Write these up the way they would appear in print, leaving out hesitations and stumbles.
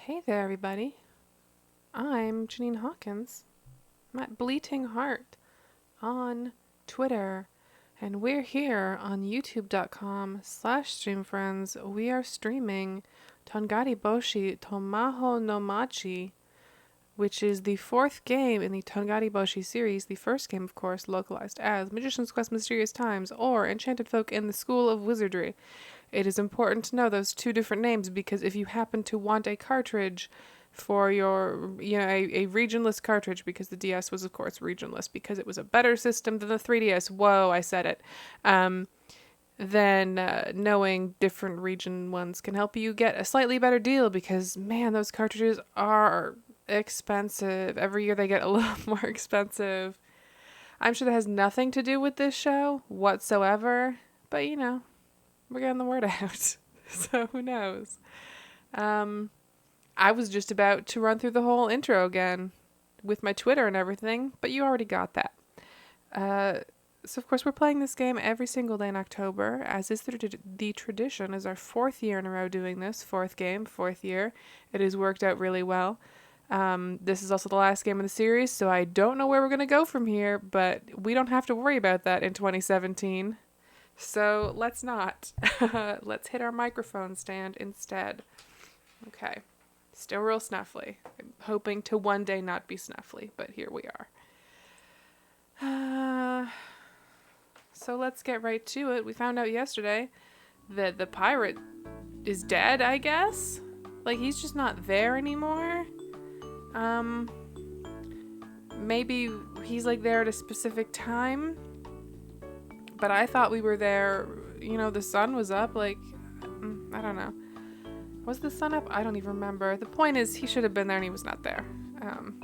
Hey there, everybody. I'm Janine Hawkins. I'm at Bleating Heart on Twitter, and we're here on youtube.com/streamfriends. We are streaming Tongari Boushi to Mahou no Machi, which is the fourth game in the Tongari Boushi series. The first game, of course, localized as Magician's Quest Mysterious Times or Enchanted Folk in the School of Wizardry. It is important to know those two different names because if you happen to want a cartridge for your, a regionless cartridge, because the DS was, of course, regionless because it was a better system than the 3DS. Whoa, I said it. Then knowing different region ones can help you get a slightly better deal because, man, those cartridges are expensive. Every year they get a little more expensive. I'm sure that has nothing to do with this show whatsoever, but we're getting the word out, so who knows. I was just about to run through the whole intro again with my Twitter and everything, but you already got that. So of course we're playing this game every single day in October, as is the tradition. Is our fourth year in a row doing this. Fourth game, fourth year. It has worked out really well. This is also the last game of the series, so I don't know where we're going to go from here, but we don't have to worry about that in 2017. So let's not. Let's hit our microphone stand instead. Okay. Still real snuffly. I'm hoping to one day not be snuffly, but here we are. So let's get right to it. We found out yesterday that the pirate is dead, I guess? Like, he's just not there anymore. Maybe he's, there at a specific time. But I thought we were there, the sun was up, I don't know. Was the sun up? I don't even remember. The point is, he should have been there and he was not there.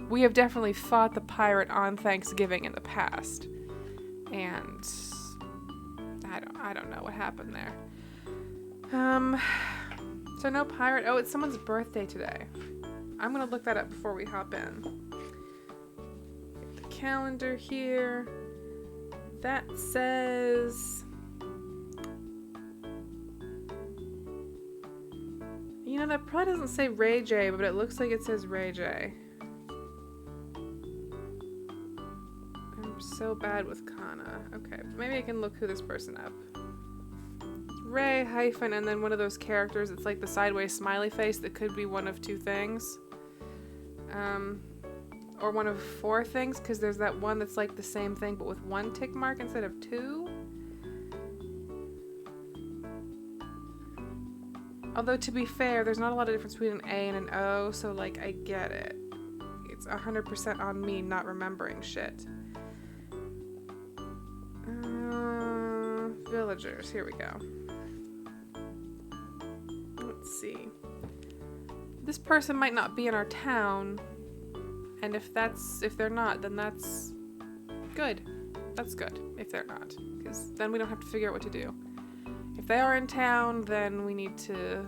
We have definitely fought the pirate on Thanksgiving in the past. And I don't know what happened there. So no pirate. Oh, it's someone's birthday today. I'm going to look that up before we hop in. Get the calendar here. That says... that probably doesn't say Ray J, but it looks like it says Ray J. I'm so bad with Kana. Okay, maybe I can look who this person up. Ray hyphen and then one of those characters. It's like the sideways smiley face that could be one of two things. Or one of four things, because there's that one that's like the same thing but with one tick mark instead of two. Although, to be fair, there's not a lot of difference between an A and an O, so, like, I get it. It's 100% on me not remembering shit. Villagers, here we go. Let's see. This person might not be in our town, and if they're not, then that's good. That's good, if they're not, because then we don't have to figure out what to do. If they are in town, then we need to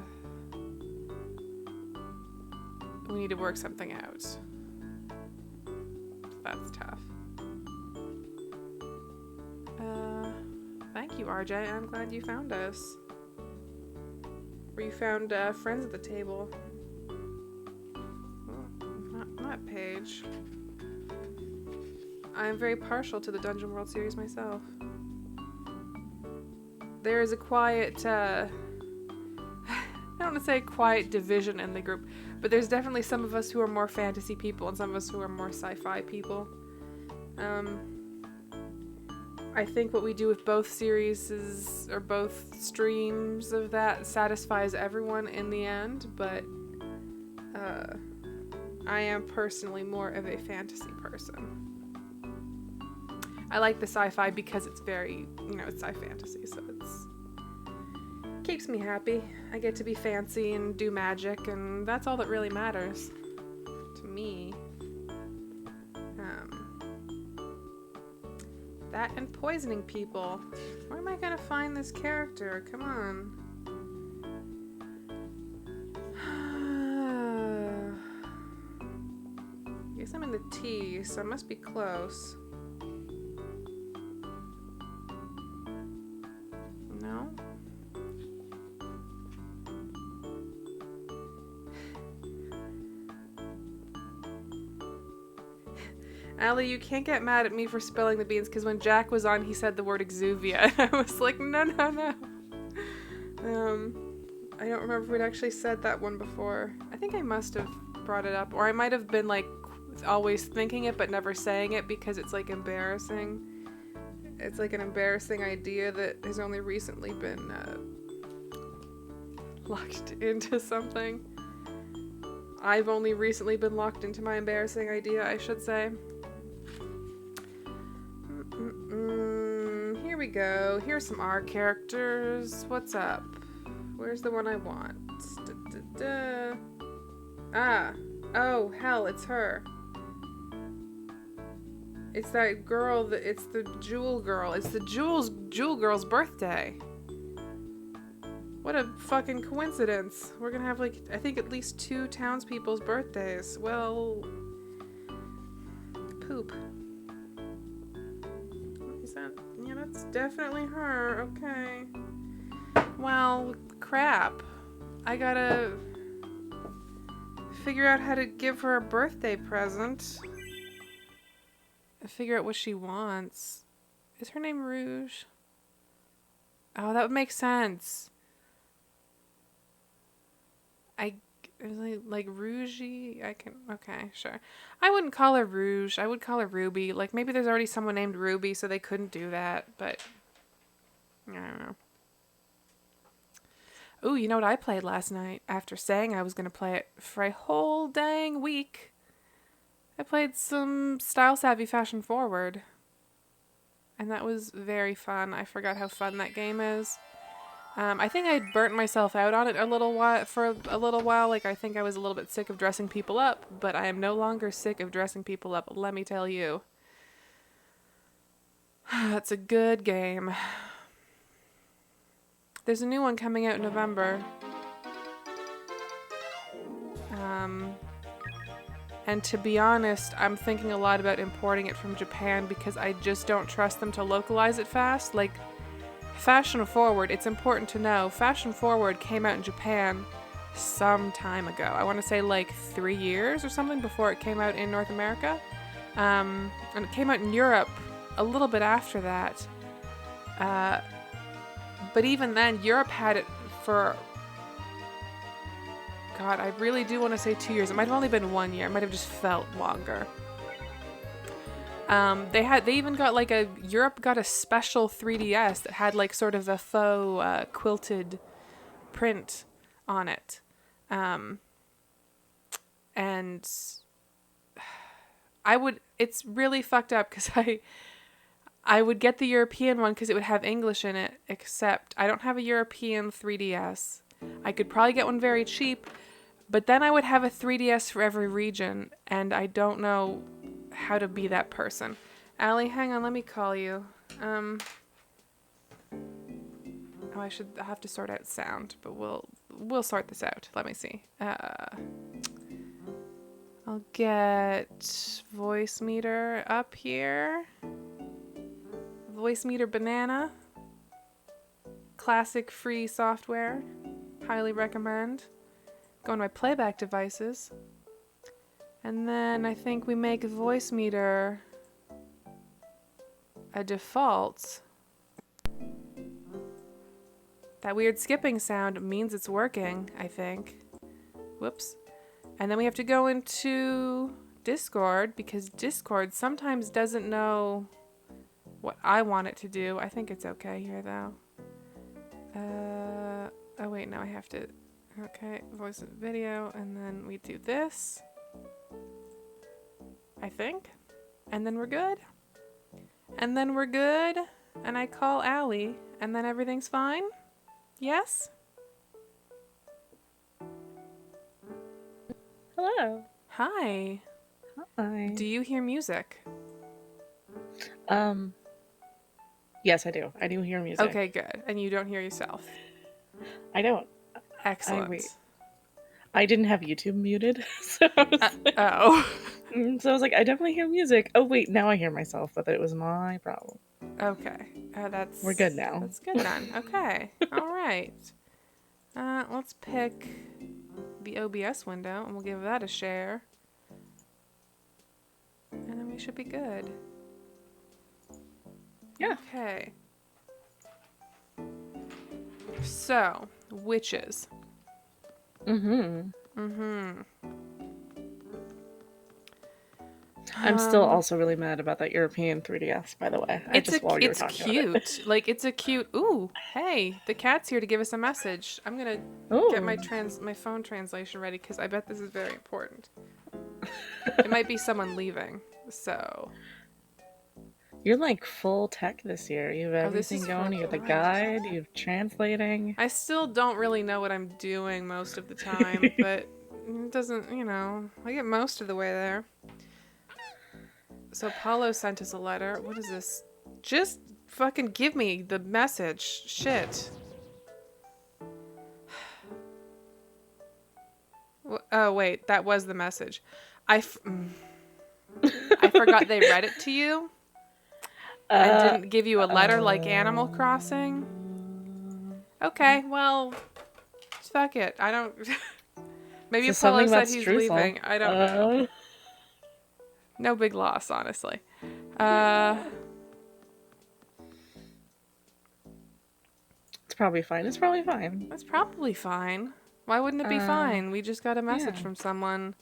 work something out. So that's tough. Thank you, RJ. I'm glad you found us. Or you found friends at the table. Well, not that page. I am very partial to the Dungeon World series myself. There is a quiet, I don't want to say quiet division in the group, but there's definitely some of us who are more fantasy people and some of us who are more sci-fi people. I think what we do with both series or both streams of that satisfies everyone in the end, but I am personally more of a fantasy person. I like the sci-fi because it's very, it's sci-fantasy, so it keeps me happy. I get to be fancy and do magic, and that's all that really matters to me. That and poisoning people. Where am I gonna find this character? Come on. I guess I'm in the T, so I must be close. No? Allie, you can't get mad at me for spilling the beans, because when Jack was on, he said the word exuvia, and I was like, no. I don't remember if we'd actually said that one before. I think I must have brought it up, or I might have been, like, always thinking it but never saying it because it's, like, embarrassing. It's, like, an embarrassing idea that has only recently been, locked into something. I've only recently been locked into my embarrassing idea, I should say. Here we go. Here's some R characters. What's up? Where's the one I want? Ah. Oh, hell, it's her. It's that girl it's the Jewel girl. It's the Jewel girl's birthday. What a fucking coincidence. We're gonna have, like, I think at least 2 townspeople's birthdays. Well, poop. Is that, yeah, that's definitely her. Okay. Well, crap. I gotta figure out how to give her a birthday present. Figure out what she wants. Is her name Rouge? Oh, that would make sense. Like Rougie? Okay, sure. I wouldn't call her Rouge. I would call her Ruby. Like, maybe there's already someone named Ruby, so they couldn't do that, but I don't know. Ooh, you know what I played last night? After saying I was going to play it for a whole dang week, I played some Style Savvy Fashion Forward. And that was very fun. I forgot how fun that game is. I think I burnt myself out on it for a little while. Like, I think I was a little bit sick of dressing people up, but I am no longer sick of dressing people up, let me tell you. It's a good game. There's a new one coming out in November. And to be honest, I'm thinking a lot about importing it from Japan because I just don't trust them to localize it fast. Like, Fashion Forward, it's important to know, Fashion Forward came out in Japan some time ago. I want to say like 3 years or something before it came out in North America. And it came out in Europe a little bit after that. But even then, Europe had it for... God, I really do want to say 2 years. It might have only been 1 year. It might have just felt longer. They even got like Europe got a special 3DS that had like sort of a faux quilted print on it. And it's really fucked up because I would get the European one because it would have English in it, except I don't have a European 3DS. I could probably get one very cheap, but then I would have a 3DS for every region, and I don't know how to be that person. Allie, hang on, let me call you. Oh, I have to sort out sound, but we'll sort this out. Let me see. I'll get voice meter up here. Voice meter banana. Classic free software. Highly recommend. Go on my playback devices. And then I think we make voice meter a default. That weird skipping sound means it's working, I think. Whoops. And then we have to go into Discord because Discord sometimes doesn't know what I want it to do. I think it's okay here though. Oh wait, no, I have to. Okay, voice and video, and then we do this. I think. And then we're good. And then we're good. And I call Allie, and then everything's fine. Yes? Hello. Hi. Hi. Do you hear music? Yes, I do. I do hear music. Okay, good. And you don't hear yourself? I don't. Excellent. I didn't have YouTube muted, so I was like, I definitely hear music. Oh wait, now I hear myself, but it was my problem. Okay. We're good now. That's good then. Okay. All right. Let's pick the OBS window, and we'll give that a share. And then we should be good. Yeah. Okay. So, witches. I'm still also really mad about that European 3DS, by the way. It's cute. Like, it's a cute... Ooh, hey, the cat's here to give us a message. I'm gonna get my phone translation ready, because I bet this is very important. It might be someone leaving, so... You're like full tech this year. You have everything going. You have the guide. You have translating. I still don't really know what I'm doing most of the time, but it doesn't, I get most of the way there. So Paulo sent us a letter. What is this? Just fucking give me the message. Shit. Oh, wait. That was the message. I forgot they read it to you. And didn't give you a letter like Animal Crossing? Okay, well, fuck it. I don't... Maybe Paulo said he's leaving. I don't know. No big loss, honestly. It's probably fine. It's probably fine. It's probably fine. Why wouldn't it be fine? We just got a message from someone.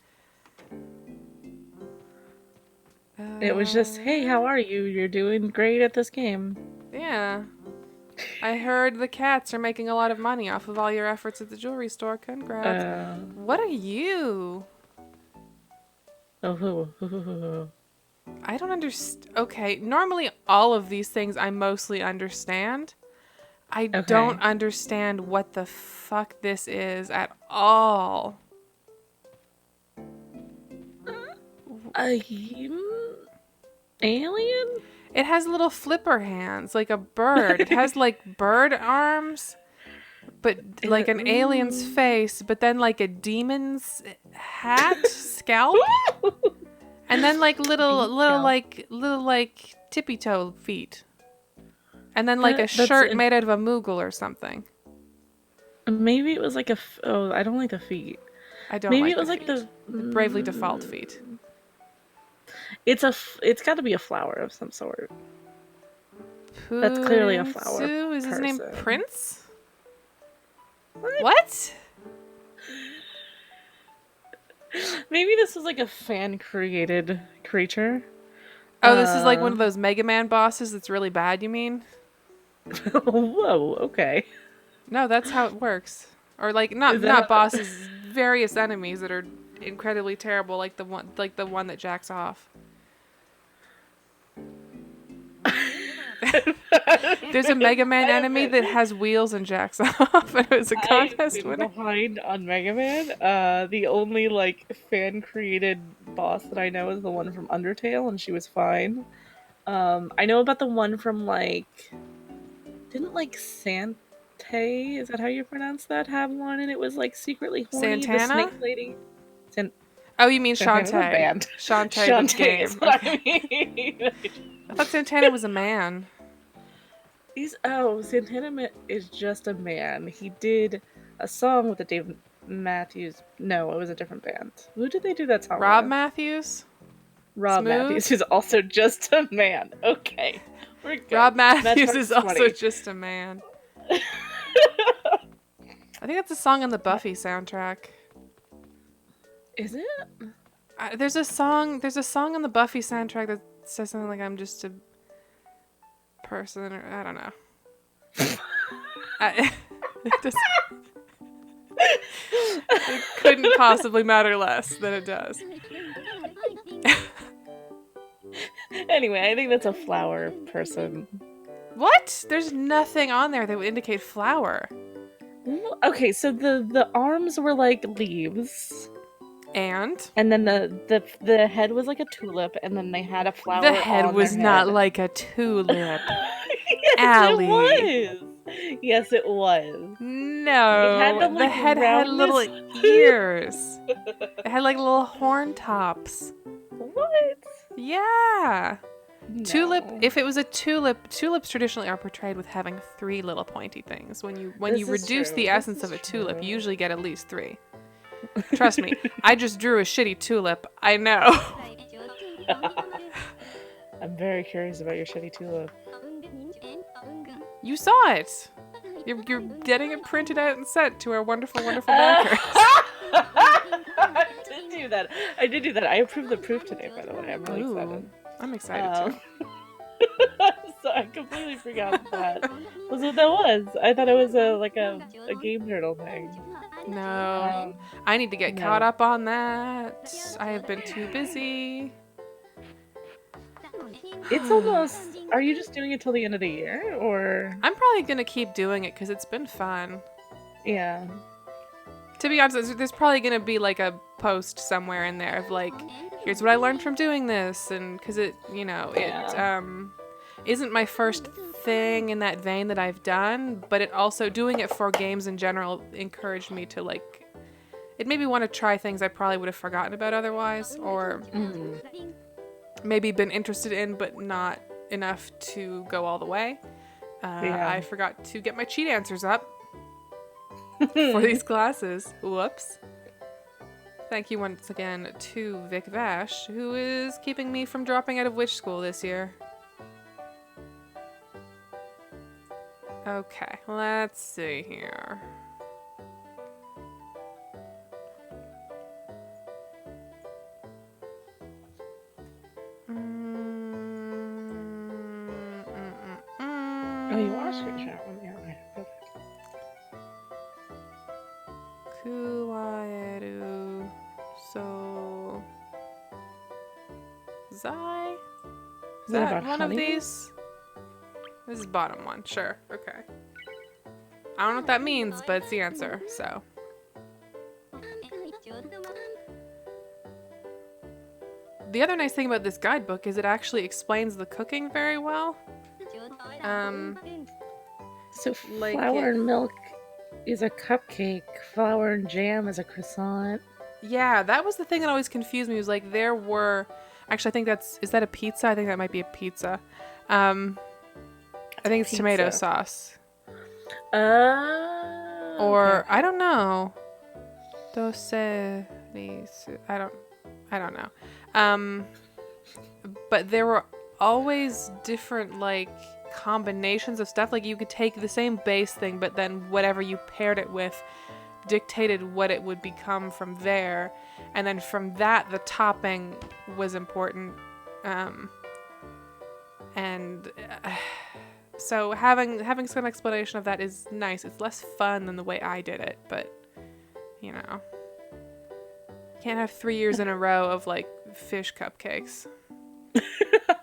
It was just, hey, how are you? You're doing great at this game. Yeah. I heard the cats are making a lot of money off of all your efforts at the jewelry store. Congrats. What are you? Oh, I don't understand. Okay, normally all of these things I mostly understand. I don't understand what the fuck this is at all. Alien? It has little flipper hands, like a bird. It has like bird arms, but like an alien's face, but then like a demon's hat, scalp, and then like little tippy toe feet, and then like a shirt made out of a Moogle or something. Maybe it was like I don't like the feet. I don't. Maybe it was like the Bravely Default feet. It's got to be a flower of some sort. That's clearly a flower Is his name person. Prince? What? Maybe this was like a fan-created creature. Oh, this is like one of those Mega Man bosses that's really bad, you mean? Whoa, okay. No, that's how it works. Or like not bosses, various enemies that are incredibly terrible, like the one that jacks off. There's a Mega Man enemy that has wheels and jacks off, and it was a contest winner. Behind on Mega Man. The only like fan-created boss that I know is the one from Undertale, and she was fine. I know about the one from like, didn't like Sante, is that how you pronounce that, have one, and it was like secretly horny. Santana? The snake lady. Oh, you mean Santana's Shantae? a band. Shantae the game. Is what I mean. I thought Santana was a man. Santana is just a man. He did a song with the Dave Matthews. No, it was a different band. Who did they do that song Rob with? Matthews? Rob Smooth? Matthews is also just a man. Okay. We're good. Rob Matthews is also just a man. I think that's a song on the Buffy soundtrack. Is it? There's a song on the Buffy soundtrack that says something like, "I'm just a person," or I don't know. It couldn't possibly matter less than it does. Anyway, I think that's a flower person. What? There's nothing on there that would indicate flower. Okay, so the arms were like leaves. And then the head was like a tulip, and then they had a flower. The head was not like a tulip. Yes, Allie. It was. Yes, it was. No, the head had little ears. It had like little horn tops. What? Yeah. No. Tulip. If it was a tulip, tulips traditionally are portrayed with having 3 little pointy things. When you reduce the essence of a tulip, you usually get at least 3. Trust me, I just drew a shitty tulip. I know. I'm very curious about your shitty tulip. You saw it. You're getting it printed out and sent to our wonderful, wonderful backers. I did do that. I approved the proof today, by the way. I'm really excited. I'm excited too. So I completely forgot that was what that was. I thought it was a game journal thing. No, I need to get caught up on that. I have been too busy. It's almost. Are you just doing it till the end of the year, or? I'm probably gonna keep doing it because it's been fun. Yeah. To be honest, there's probably gonna be like a post somewhere in there of like, here's what I learned from doing this, and because it isn't my first thing in that vein that I've done, but it also, doing it for games in general, encouraged me to like, it made me want to try things I probably would have forgotten about otherwise, or maybe been interested in but not enough to go all the way. I forgot to get my cheat answers up for these classes. Whoops. Thank you once again to Vic Vash, who is keeping me from dropping out of witch school this year. Okay, let's see here. Oh, you are screenshot one, yeah. Kuaeru so Zai? Is that one of these? This is bottom one, sure. Okay. I don't know what that means, but it's the answer, so. The other nice thing about this guidebook is it actually explains the cooking very well. So flour and milk is a cupcake. Flour and jam is a croissant. Yeah, that was the thing that always confused me. Was like there were, actually, I think is that a pizza? I think that might be a pizza. I think it's tomato sauce. Or I don't know. I don't know. But there were always different like combinations of stuff. Like you could take the same base thing, but then whatever you paired it with dictated what it would become from there. And then from that, the topping was important. So having some explanation of that is nice. It's less fun than the way I did it, but you know, can't have 3 years in a row of like fish cupcakes.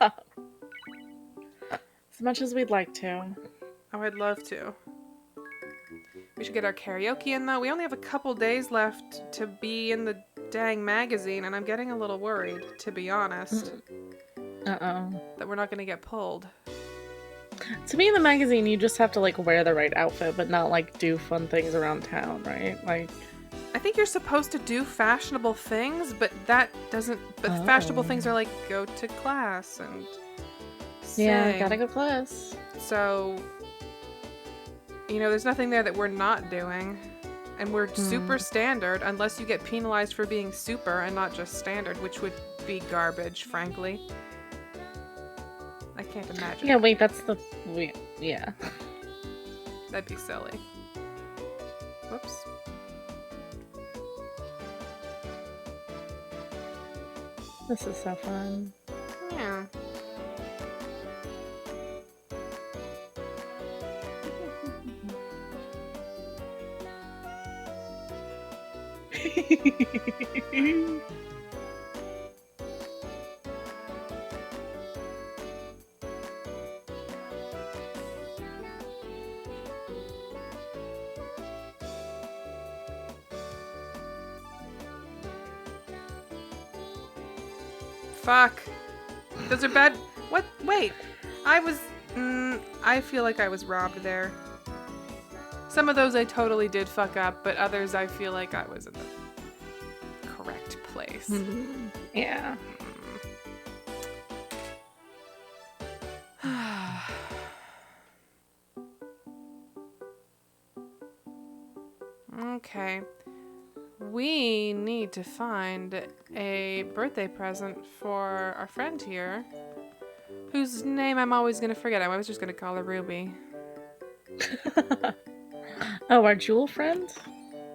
As much as we'd like to. Oh, I'd love to. We should get our karaoke in though. We only have a couple days left to be in the dang magazine, and I'm getting a little worried, to be honest. Uh-oh. That we're not going to get pulled. To be in the magazine, you just have to like wear the right outfit, but not like do fun things around town, right? Like, I think you're supposed to do fashionable things, but that doesn't. But fashionable things are like go to class and sing. Yeah, gotta go class. So, you know, there's nothing there that we're not doing, and we're super standard unless you get penalized for being super and not just standard, which would be garbage, frankly. I can't imagine. Yeah, wait, that's the... yeah. That'd be silly. Whoops. This is so fun. Yeah. Fuck. Those are bad. What? Wait. I feel like I was robbed there. Some of those I totally did fuck up, but others I feel like I was in the correct place. Yeah. Okay. We need to find a birthday present for our friend here, whose name I'm always going to forget. I was just going to call her Ruby. Oh, our jewel friend?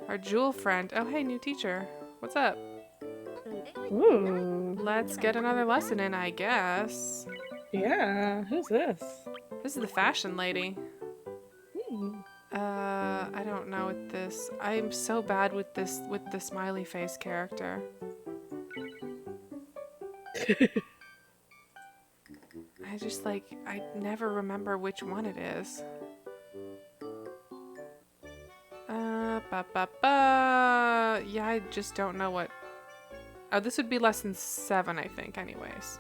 Our jewel friend. Oh, hey, new teacher. What's up? Ooh. Let's get another lesson in, I guess. Yeah, who's this? This is the fashion lady. I don't know with this. I'm so bad with the smiley face character. I never remember which one it is. Yeah, I just don't know what. Oh, this would be lesson 7, I think, anyways.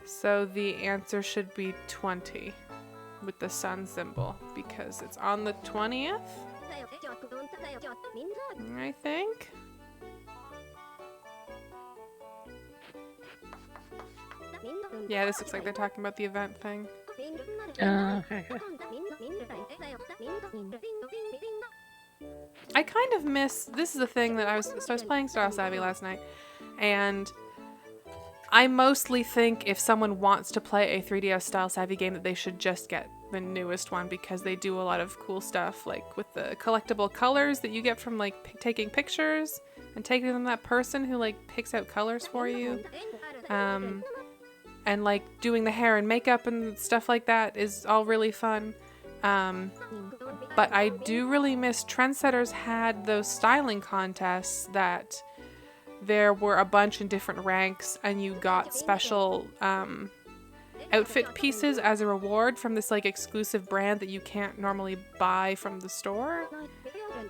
So the answer should be 20 with the sun symbol because it's on the 20th, I think. Yeah, this looks like they're talking about the event thing. Okay. I kind of miss. This is the thing that I was playing Star Savvy last night, and I mostly think if someone wants to play a 3DS style Savvy game that they should just get the newest one because they do a lot of cool stuff, like with the collectible colors that you get from like taking pictures and taking them to that person who like picks out colors for you. And like doing the hair and makeup and stuff like that is all really fun. But I do really miss Trendsetters had those styling contests that there were a bunch in different ranks and you got special outfit pieces as a reward from this like exclusive brand that you can't normally buy from the store.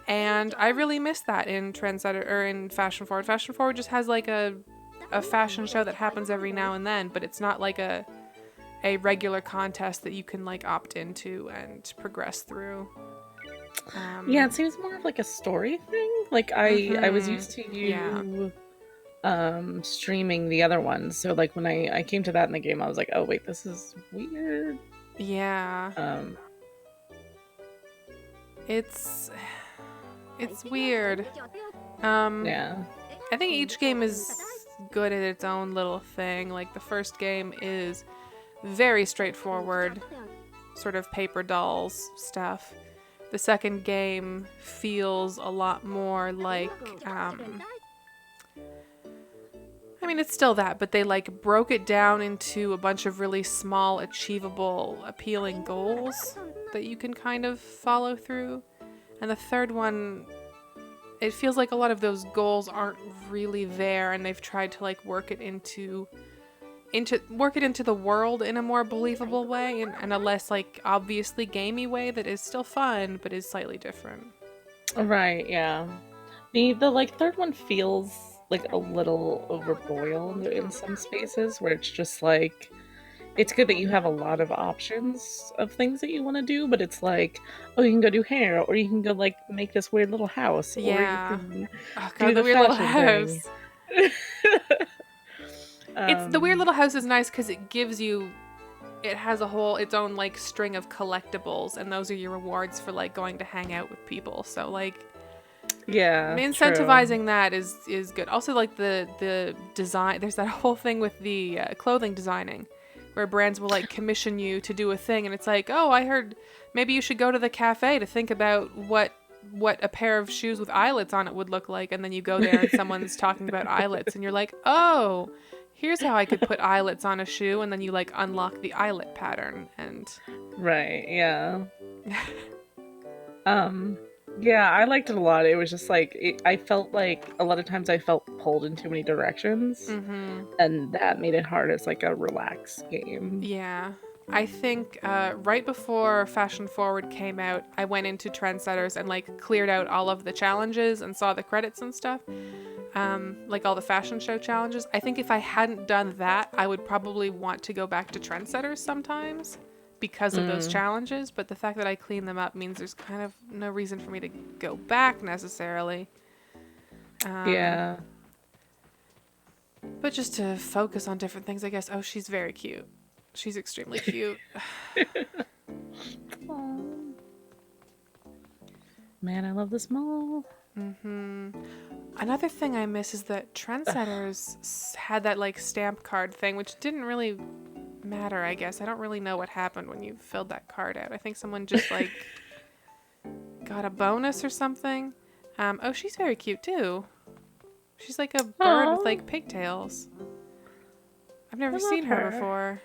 And I really miss that in Trendsetter or in Fashion Forward. Fashion Forward just has like a fashion show that happens every now and then, but it's not like a regular contest that you can like opt into and progress through. Yeah, it seems more of like a story thing. Like I was used to you streaming the other ones, so like when I came to that in the game, I was like, oh wait, this is weird. Yeah. It's weird. Yeah. I think each game is good at its own little thing. Like the first game is very straightforward, sort of paper dolls stuff. The second game feels a lot more like, I mean, it's still that, but they like broke it down into a bunch of really small, achievable, appealing goals that you can kind of follow through. And the third one, it feels like a lot of those goals aren't really there, and they've tried to like work it into the world in a more believable way, and a less like obviously gamey way that is still fun but is slightly different. Right, yeah. The like third one feels like a little overboiled in some spaces where it's just like it's good that you have a lot of options of things that you want to do, but it's like, oh, you can go do hair, or you can go like make this weird little house, or you Yeah. can Oh do god, the the weird little fashion thing. house. It's the weird little house is nice because it has its own like string of collectibles, and those are your rewards for like going to hang out with people. So like, yeah, incentivizing true. that is good. Also, like the design. There's that whole thing with the clothing designing, where brands will like commission you to do a thing, and it's like, oh, I heard maybe you should go to the cafe to think about what a pair of shoes with eyelets on it would look like, and then you go there and someone's talking about eyelets, and you're like, oh, here's how I could put eyelets on a shoe, and then you like unlock the eyelet pattern, and Right, yeah. Yeah, I liked it a lot. It was just like I felt like a lot of times I felt pulled in too many directions, and that made it hard as like a relaxed game. yeah. I think right before Fashion Forward came out, I went into Trendsetters and like cleared out all of the challenges and saw the credits and stuff. Like all the fashion show challenges. I think if I hadn't done that, I would probably want to go back to Trendsetters sometimes because of those challenges. But the fact that I cleaned them up means there's kind of no reason for me to go back necessarily. Yeah. But just to focus on different things, I guess. Oh, she's very cute. She's extremely cute. Aw. Man, I love this mall. Another thing I miss is that Trendsetters had that like stamp card thing, which didn't really matter, I guess. I don't really know what happened when you filled that card out. I think someone just like got a bonus or something. Oh, she's very cute too. She's like a bird with like pigtails. I've never seen her before.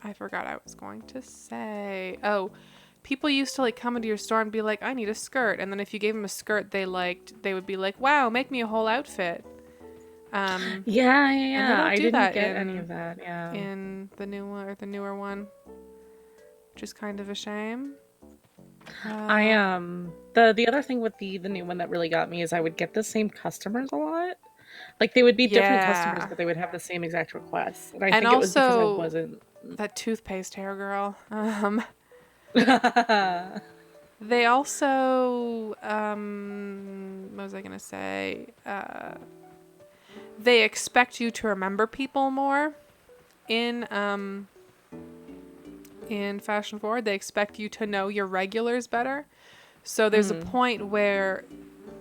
I forgot I was going to say. Oh, people used to like come into your store and be like, I need a skirt. And then if you gave them a skirt they liked, they would be like, wow, make me a whole outfit. Yeah. And they don't I do didn't that get any of that. Yeah. in the new one or the newer one, which is kind of a shame. The other thing with the new one that really got me is I would get the same customers a lot. Like they would be different customers, but they would have the same exact requests. And I think it was because I wasn't that toothpaste hair girl. They also what was I gonna say? They expect you to remember people more in Fashion Forward. They expect you to know your regulars better. So there's a point where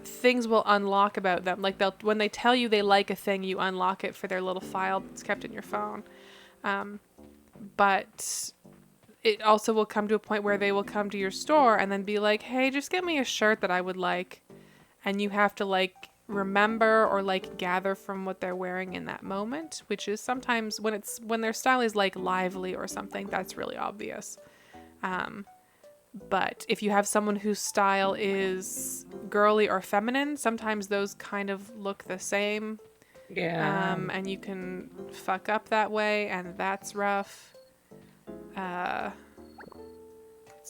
things will unlock about them. Like when they tell you they like a thing, you unlock it for their little file that's kept in your phone. But it also will come to a point where they will come to your store and then be like, hey, just get me a shirt that I would like. And you have to like remember or like gather from what they're wearing in that moment, which is sometimes when their style is like lively or something, that's really obvious. But if you have someone whose style is girly or feminine, sometimes those kind of look the same. Yeah. And you can fuck up that way, and that's rough. It's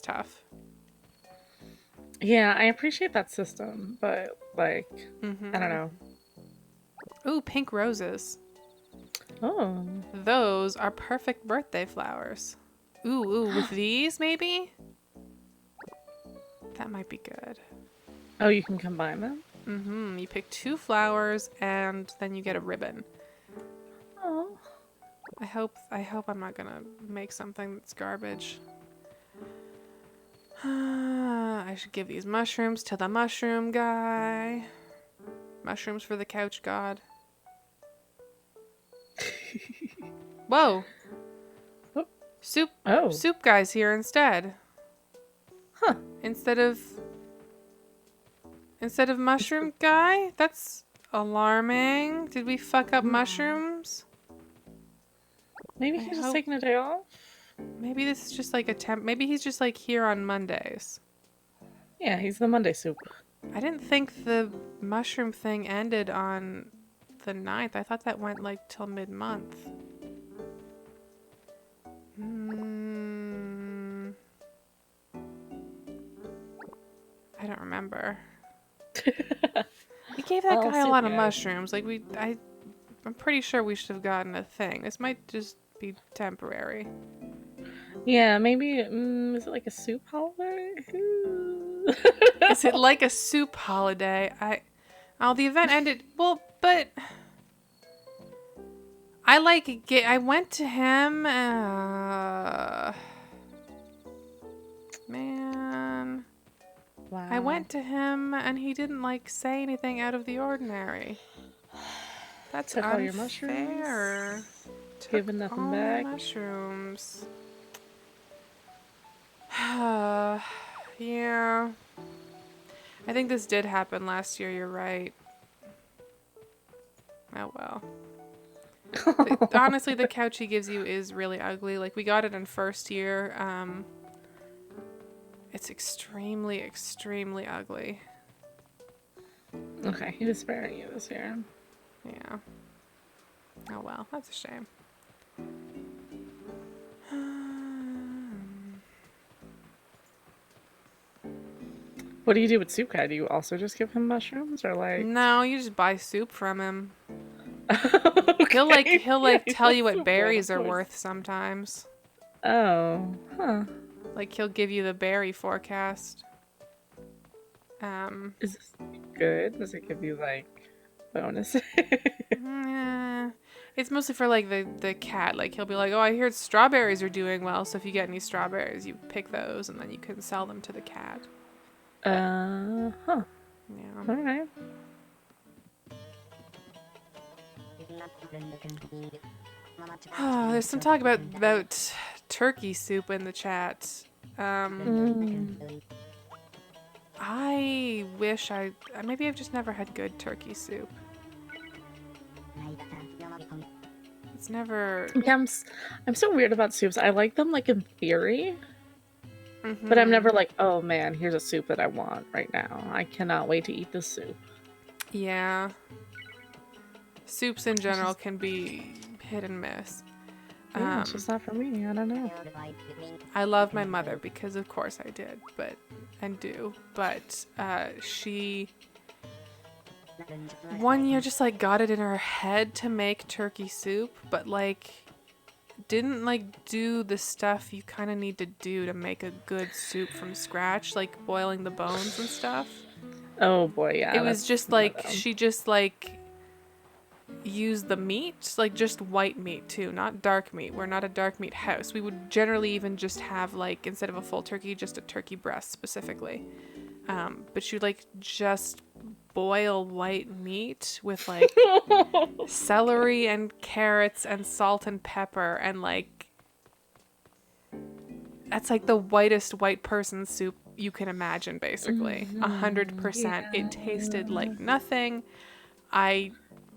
tough. Yeah, I appreciate that system, but like, I don't know. Ooh, pink roses. Oh. Those are perfect birthday flowers. Ooh, with these maybe? That might be good. Oh, you can combine them? You pick 2 flowers and then you get a ribbon. Oh. I hope I'm not gonna make something that's garbage. I should give these mushrooms to the mushroom guy. Mushrooms for the couch god. Whoa. Oh. Soup Oh. Soup guy's here instead. Huh. Instead of mushroom guy? That's alarming. Did we fuck up mushrooms? Maybe he's just taking a day off? Maybe this is just like a temp. Maybe he's just like here on Mondays. Yeah, he's the Monday soup. I didn't think the mushroom thing ended on the 9th. I thought that went like till mid-month. I don't remember. We gave that guy a lot of mushrooms. Like I'm pretty sure we should have gotten a thing. This might just be temporary. Yeah, maybe. Is it like a soup holiday? Is it like a soup holiday? The event ended. Well, but I went to him. Man. Wow. I went to him and he didn't like say anything out of the ordinary. That's Took unfair. all your mushrooms. Giving nothing all back. My mushrooms. Yeah. I think this did happen last year. You're right. Oh well. Honestly, the couch he gives you is really ugly. Like, we got it in first year. It's extremely, extremely ugly. Okay, he was sparing you this year. Yeah. Oh well, that's a shame. What do you do with Tsukai? Do you also just give him mushrooms, or like? No, you just buy soup from him. Okay. He'll tell you what berries are worth sometimes. Oh, huh. Like, he'll give you the berry forecast. Is this good? Does it give you like bonuses? It's mostly for like the cat. Like, he'll be like, "Oh, I heard strawberries are doing well, so if you get any strawberries, you pick those, and then you can sell them to the cat." Huh. Yeah. All right. There's some talk about turkey soup in the chat. I wish maybe I've just never had good turkey soup. It's never. Yeah, I'm so weird about soups. I like them like in theory, but I'm never like, oh man, here's a soup that I want right now. I cannot wait to eat this soup. Yeah. Soups in general can be hit and miss. Yeah, it's just not for me. I don't know. I love my mother because of course I did, but she one year just like got it in her head to make turkey soup, but like didn't like do the stuff you kind of need to do to make a good soup from scratch, like boiling the bones and stuff. Oh boy, yeah. It was just like she just like used the meat, like just white meat too, not dark meat. We're not a dark meat house. We would generally even just have like, instead of a full turkey, just a turkey breast specifically. But she would like just boil white meat with like celery and carrots and salt and pepper, and like that's like the whitest white person soup you can imagine, basically. 100%. Yeah. It tasted like nothing. I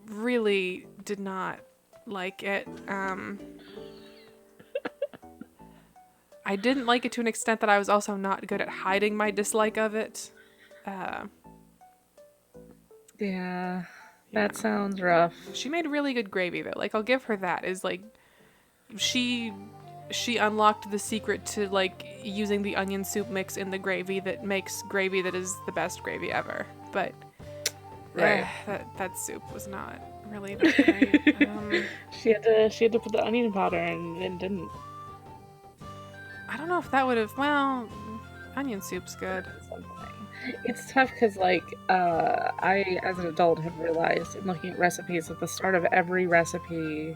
really did not like it. I didn't like it to an extent that I was also not good at hiding my dislike of it. Yeah, that sounds rough. She made really good gravy though. Like, I'll give her that. Is like she unlocked the secret to like using the onion soup mix in the gravy that makes gravy that is the best gravy ever. But right, that soup was not really that great. She had to put the onion powder in and didn't. I don't know if that would have. Well, onion soup's good. It's tough because, like, I, as an adult, have realized in looking at recipes at the start of every recipe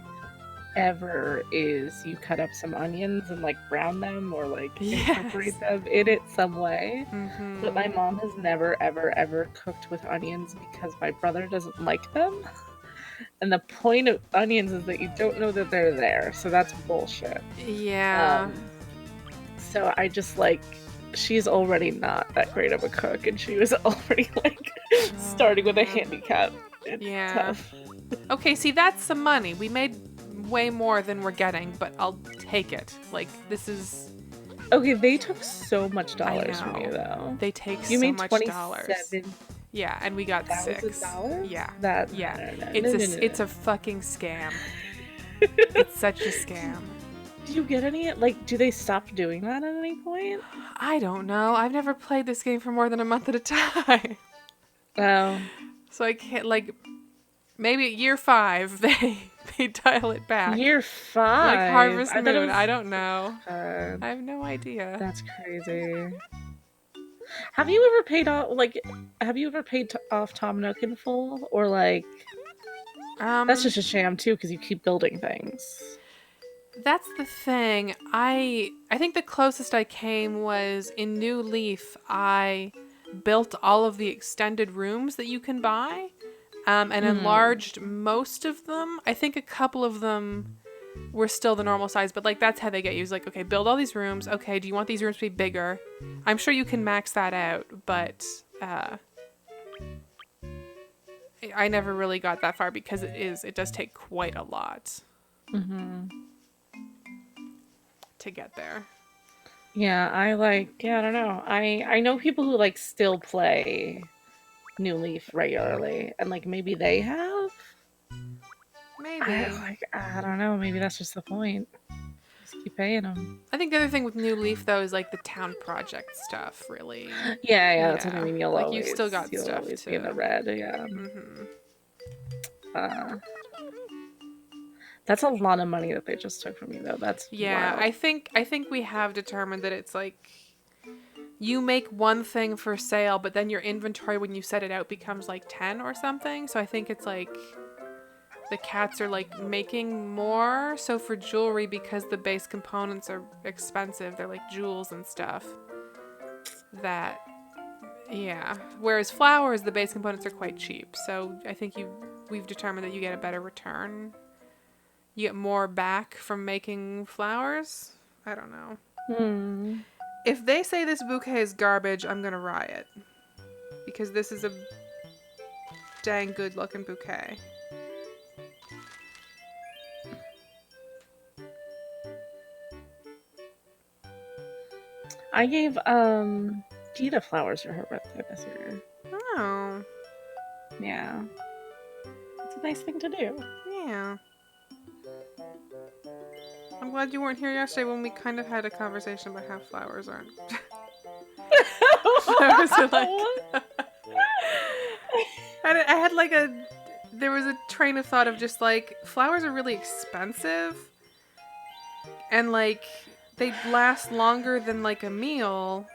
ever is you cut up some onions and, like, brown them or, like, incorporate them in it some way. Mm-hmm. But my mom has never, ever, ever cooked with onions because my brother doesn't like them. And the point of onions is that you don't know that they're there, so that's bullshit. Yeah. So I just like, she's already not that great of a cook, and she was already like starting with a handicap. It's tough. Okay, see, that's some money. We made way more than we're getting, but I'll take it. Like, this is... Okay, they took so much dollars from you, though. They take you so made much dollars. Yeah, and we got $6,000. Yeah. That yeah. No. It's a fucking scam. It's such a scam. Do you get any, like, do they stop doing that at any point? I don't know. I've never played this game for more than a month at a time. Oh. So I can't, like, maybe at year 5 they dial it back. Year 5? Like Harvest Moon. I don't know. I have no idea. That's crazy. Have you ever paid off, like, off Tom Nook in full? Or, like, that's just a sham, too, because you keep building things. That's the thing. I think the closest I came was in New Leaf. I built all of the extended rooms that you can buy, and enlarged most of them. I think a couple of them were still the normal size, but like that's how they get you. It's like, okay, build all these rooms. Okay, do you want these rooms to be bigger? I'm sure you can max that out, but I never really got that far because it does take quite a lot. To get there. Yeah, I don't know. I know people who like still play New Leaf regularly, and like maybe they have. Maybe. I don't know. Maybe that's just the point. Just keep paying them. I think the other thing with New Leaf though is like the town project stuff. Really. Yeah. That's what I mean. You'll like always, you still got you'll stuff always to be in the red. Yeah. That's a lot of money that they just took from you, though. That's wild. I think we have determined that it's like you make one thing for sale, but then your inventory when you set it out becomes like 10 or something. So I think it's like the cats are like making more. So for jewelry, because the base components are expensive, they're like jewels and stuff. Whereas flowers, the base components are quite cheap. So I think we've determined that you get a better return. You get more back from making flowers? I don't know. If they say this bouquet is garbage, I'm gonna riot. Because this is a dang good looking bouquet. I gave Gita flowers for her birthday this year. Oh. Yeah. It's a nice thing to do. Yeah. I'm glad you weren't here yesterday when we kind of had a conversation about how flowers aren't. I had like there was a train of thought of just like, flowers are really expensive. And like, they last longer than like a meal,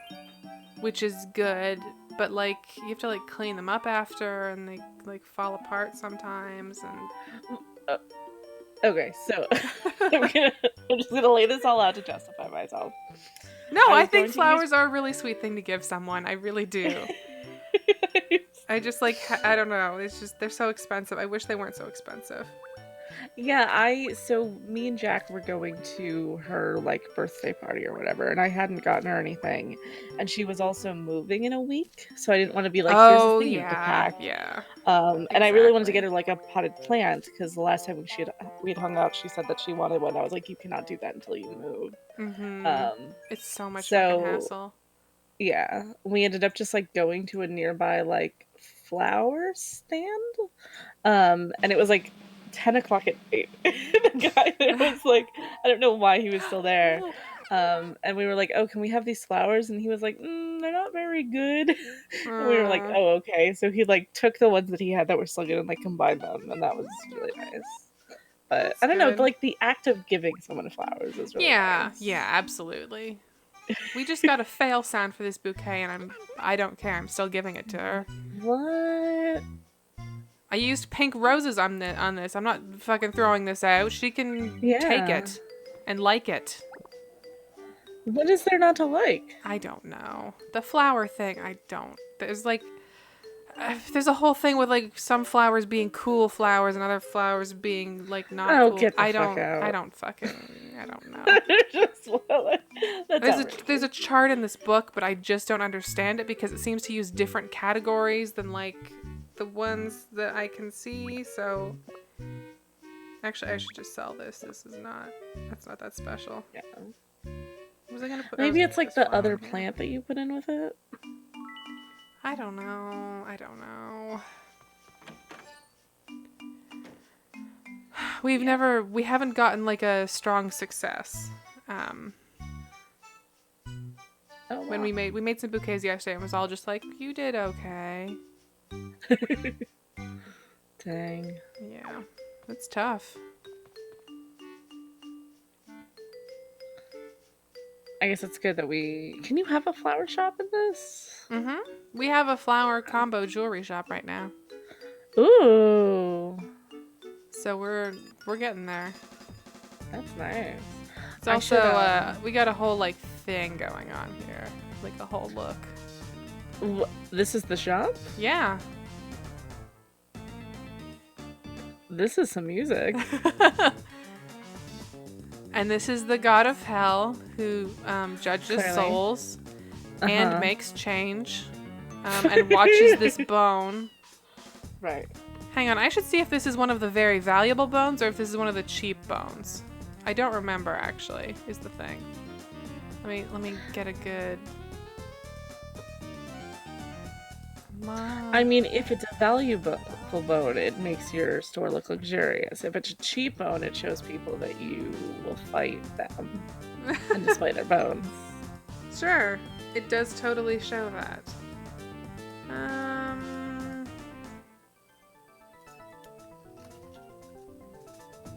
which is good. But like, you have to like clean them up after, and they like fall apart sometimes. And okay, so I'm just gonna lay this all out to justify myself. No, I think flowers are a really sweet thing to give someone. I really do. I just like, I don't know. It's just, they're so expensive. I wish they weren't so expensive. Yeah, so me and Jack were going to her like birthday party or whatever, and I hadn't gotten her anything, and she was also moving in a week, so I didn't want to be like, here's the thing you have to pack. And I really wanted to get her like a potted plant, because the last time we had hung out, she said that she wanted one. I was like, you cannot do that until you move. It's so much fucking hassle. Yeah, we ended up just like going to a nearby like flower stand, and it was like 10 o'clock at night. The guy there was like, I don't know why he was still there. And we were like, oh, can we have these flowers? And he was like, they're not very good. And we were like, oh, okay. So he like took the ones that he had that were still good and like combined them, and that was really nice. But that's I don't know, like the act of giving someone flowers is really nice. Yeah, absolutely. We just got a fail sound for this bouquet, and I don't care. I'm still giving it to her. What? I used pink roses on this. I'm not fucking throwing this out. She can take it and like it. What is there not to like? I don't know. The flower thing, I don't. There's like, There's a whole thing with like some flowers being cool flowers and other flowers being like not Oh, cool. get the fuck I out. don't know. Just, that's There's a chart in this book, but I just don't understand it because it seems to use different categories than like the ones that I can see. So actually, I should just sell this. That's not that special. Yeah. Was I gonna put? Maybe I was it's gonna like put this the one other on here. plant that you put in with it. I don't know. We haven't gotten like a strong success. Oh, wow. When we made some bouquets yesterday and it was all just like, you did okay. Dang. Yeah. It's tough. I guess it's good that can you have a flower shop in this? Mm-hmm. We have a flower combo jewelry shop right now. Ooh. So we're getting there. That's nice. It's also we got a whole like thing going on here. Like a whole look. This is the shop? Yeah. This is some music. And this is the god of hell who judges Clearly. souls and makes change and watches this bone. Right. Hang on, I should see if this is one of the very valuable bones or if this is one of the cheap bones. I don't remember actually, is the thing. Let me get a good... I mean, if it's a valuable bone, it makes your store look luxurious. If it's a cheap bone, it shows people that you will fight them and display their bones. Sure, it does totally show that.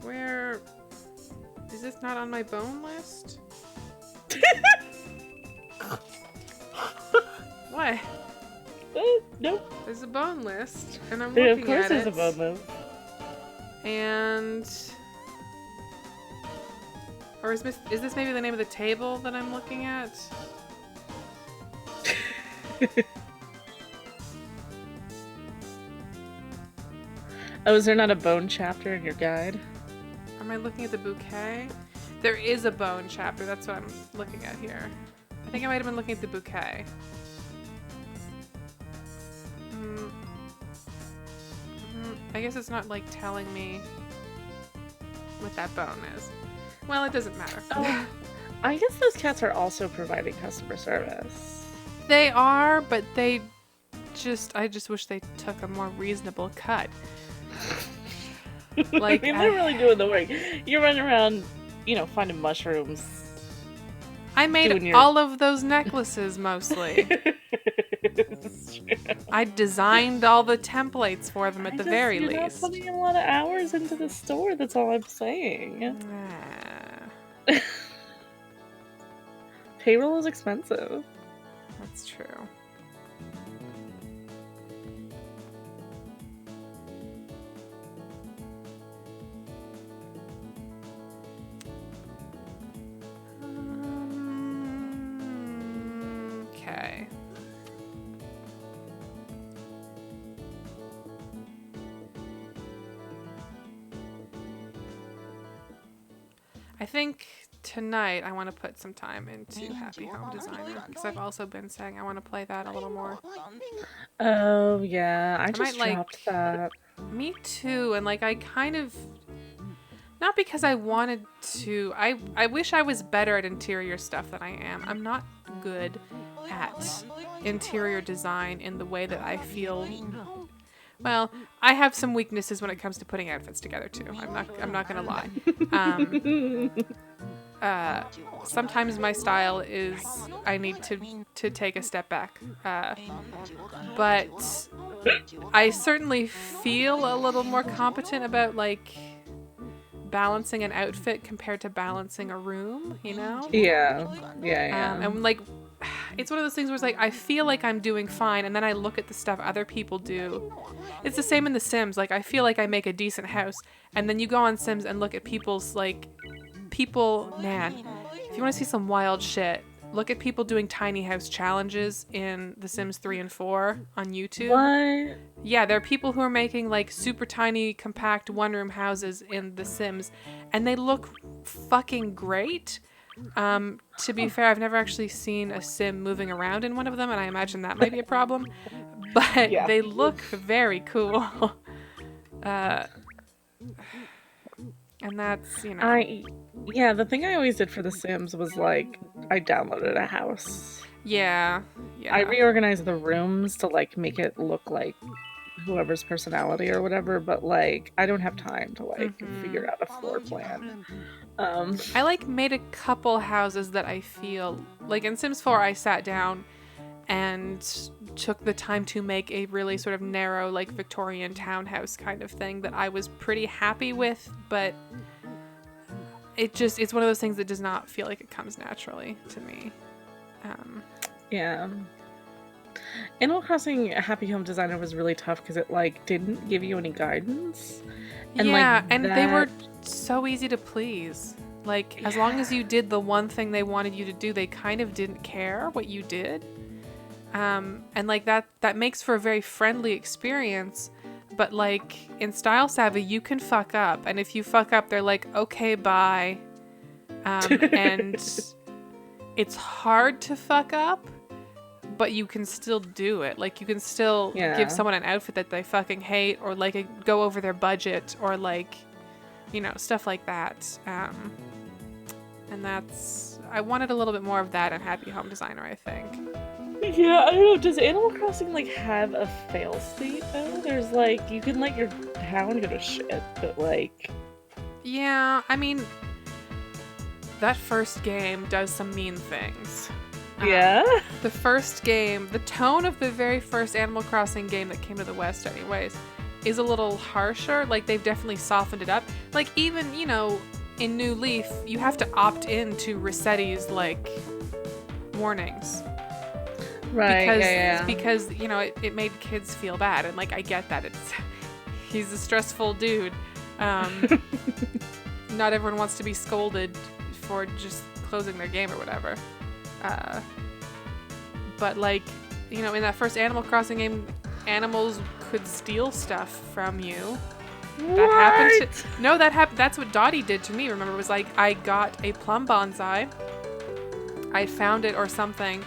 Where... Is this not on my bone list? What? Nope. There's a bone list, and I'm Yeah, looking of course at there's it. a bone list. And... Or is this maybe the name of the table that I'm looking at? Oh, is there not a bone chapter in your guide? Am I looking at the bouquet? There is a bone chapter. That's what I'm looking at here. I think I might have been looking at the bouquet. I guess it's not like telling me what that bone is. Well, it doesn't matter. Oh, I guess those cats are also providing customer service. They are, but I just wish they took a more reasonable cut. Like, I mean, they're really doing the work. You're running around, finding mushrooms. I made all of those necklaces mostly. I designed all the templates for them at the very least. You're not putting a lot of hours into the store, that's all I'm saying. Payroll is expensive. That's true. Okay. I think tonight I want to put some time into Happy Home Designer because I've also been saying I want to play that a little more. Oh yeah, I just dropped that. Me too, and like I kind of, not because I wanted to, I wish I was better at interior stuff than I am. I'm not good at interior design in the way that I feel. Well, I have some weaknesses when it comes to putting outfits together too. I'm not gonna lie. Sometimes my style is I need to take a step back. But I certainly feel a little more competent about like balancing an outfit compared to balancing a room, Yeah. And like, it's one of those things where it's like I feel like I'm doing fine, and then I look at the stuff other people do. It's the same in The Sims. Like I feel like I make a decent house, and then you go on Sims and look at people's man. If you want to see some wild shit, look at people doing tiny house challenges in The Sims 3 and 4 on YouTube. What? Yeah, there are people who are making like super tiny, compact one-room houses in The Sims, and they look fucking great. To be fair, I've never actually seen a Sim moving around in one of them, and I imagine that might be a problem. But Yeah. they look very cool. And that's, Yeah, the thing I always did for The Sims was like I downloaded a house. yeah. I reorganized the rooms to like make it look like whoever's personality or whatever, but like I don't have time to like figure out a floor plan. I like made a couple houses that I feel like in Sims 4 I sat down and took the time to make a really sort of narrow like Victorian townhouse kind of thing that I was pretty happy with, but it's one of those things that does not feel like it comes naturally to me. Yeah. Animal Crossing Happy Home Designer was really tough because it like didn't give you any guidance. And they were so easy to please. Like as long as you did the one thing they wanted you to do, they kind of didn't care what you did. And like that makes for a very friendly experience. But like in Style Savvy, you can fuck up, and if you fuck up, they're like, okay, bye. And it's hard to fuck up, but you can still do it. Like you can still give someone an outfit that they fucking hate, or like go over their budget, or like, stuff like that. And I wanted a little bit more of that in Happy Home Designer, I think. Yeah, I don't know. Does Animal Crossing like have a fail state though? There's like you can let your town go to shit, but like. Yeah, I mean, that first game does some mean things. Yeah. The first game, the tone of the very first Animal Crossing game that came to the West, anyways, is a little harsher. Like they've definitely softened it up. Like even in New Leaf, you have to opt in to Rossetti's like warnings. Right. Because it made kids feel bad, and like I get that he's a stressful dude. Not everyone wants to be scolded for just closing their game or whatever. But like in that first Animal Crossing game, animals could steal stuff from you. That happened. That's what Dottie did to me. Remember, it was like I got a plum bonsai. I found it or something.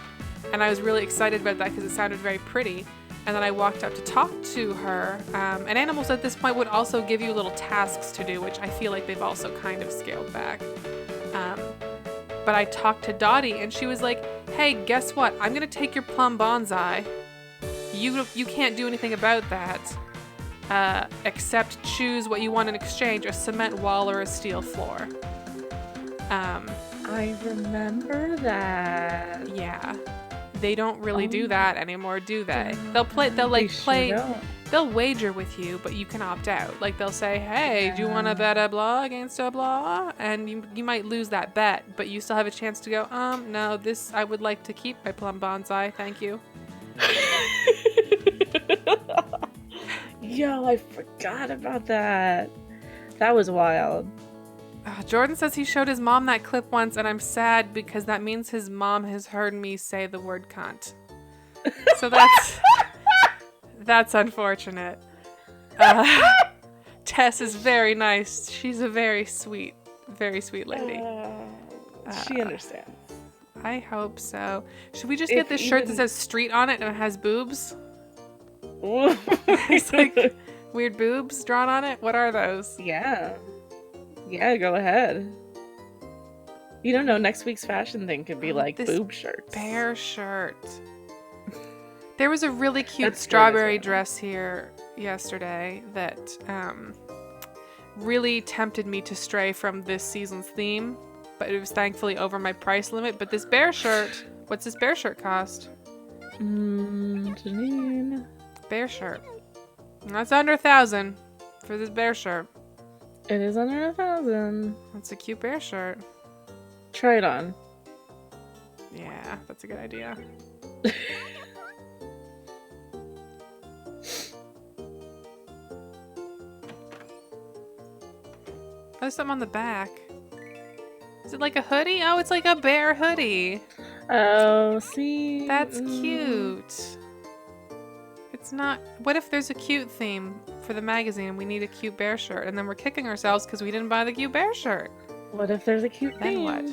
And I was really excited about that because it sounded very pretty. And then I walked up to talk to her. And animals at this point would also give you little tasks to do, which I feel like they've also kind of scaled back. But I talked to Dottie, and she was like, hey, guess what? I'm going to take your plum bonsai. You can't do anything about that, except choose what you want in exchange, a cement wall or a steel floor. I remember that. Yeah. They don't really do that anymore, do they? They'll wager with you, but you can opt out. Like they'll say, hey, do you want to bet a blah against a blah? And you might lose that bet, but you still have a chance to go, no, I would like to keep my plum bonsai, thank you. Yo, I forgot about that. That was wild. Jordan says he showed his mom that clip once, and I'm sad because that means his mom has heard me say the word cunt. So that's unfortunate. Tess is very nice. She's a very sweet lady. She understands. I hope so. Should we just get this shirt that says street on it and it has boobs? It's like weird boobs drawn on it? What are those? Yeah, go ahead. You don't know, next week's fashion thing could be like boob shirts. Bear shirt. There was a really cute strawberry dress here yesterday that really tempted me to stray from this season's theme, but it was thankfully over my price limit. But this bear shirt, what's this bear shirt cost? Janine. Bear shirt. That's under 1,000 for this bear shirt. It is under 1,000. That's a cute bear shirt. Try it on. Yeah, that's a good idea. There's something on the back. Is it like a hoodie? Oh, it's like a bear hoodie. Oh, see? That's cute. It's not... What if there's a cute theme for the magazine and we need a cute bear shirt and then we're kicking ourselves because we didn't buy the cute bear shirt? What if there's a cute Then theme? what?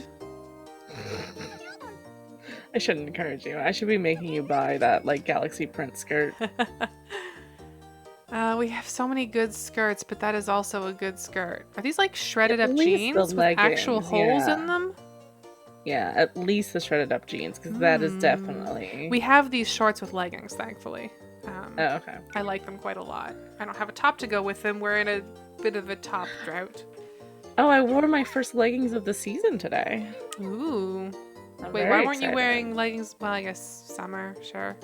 I shouldn't encourage you. I should be making you buy that, like, galaxy print skirt. We have so many good skirts, but that is also a good skirt. Are these like shredded At up least jeans the with actual leggings, holes yeah. in them? Yeah, at least the shredded up jeans, because that is definitely... We have these shorts with leggings, thankfully. Oh, okay. I like them quite a lot. I don't have a top to go with them. We're in a bit of a top drought. Oh, I wore my first leggings of the season today. Ooh. I'm Wait, very why weren't you excited. wearing leggings? Well, I guess summer, sure.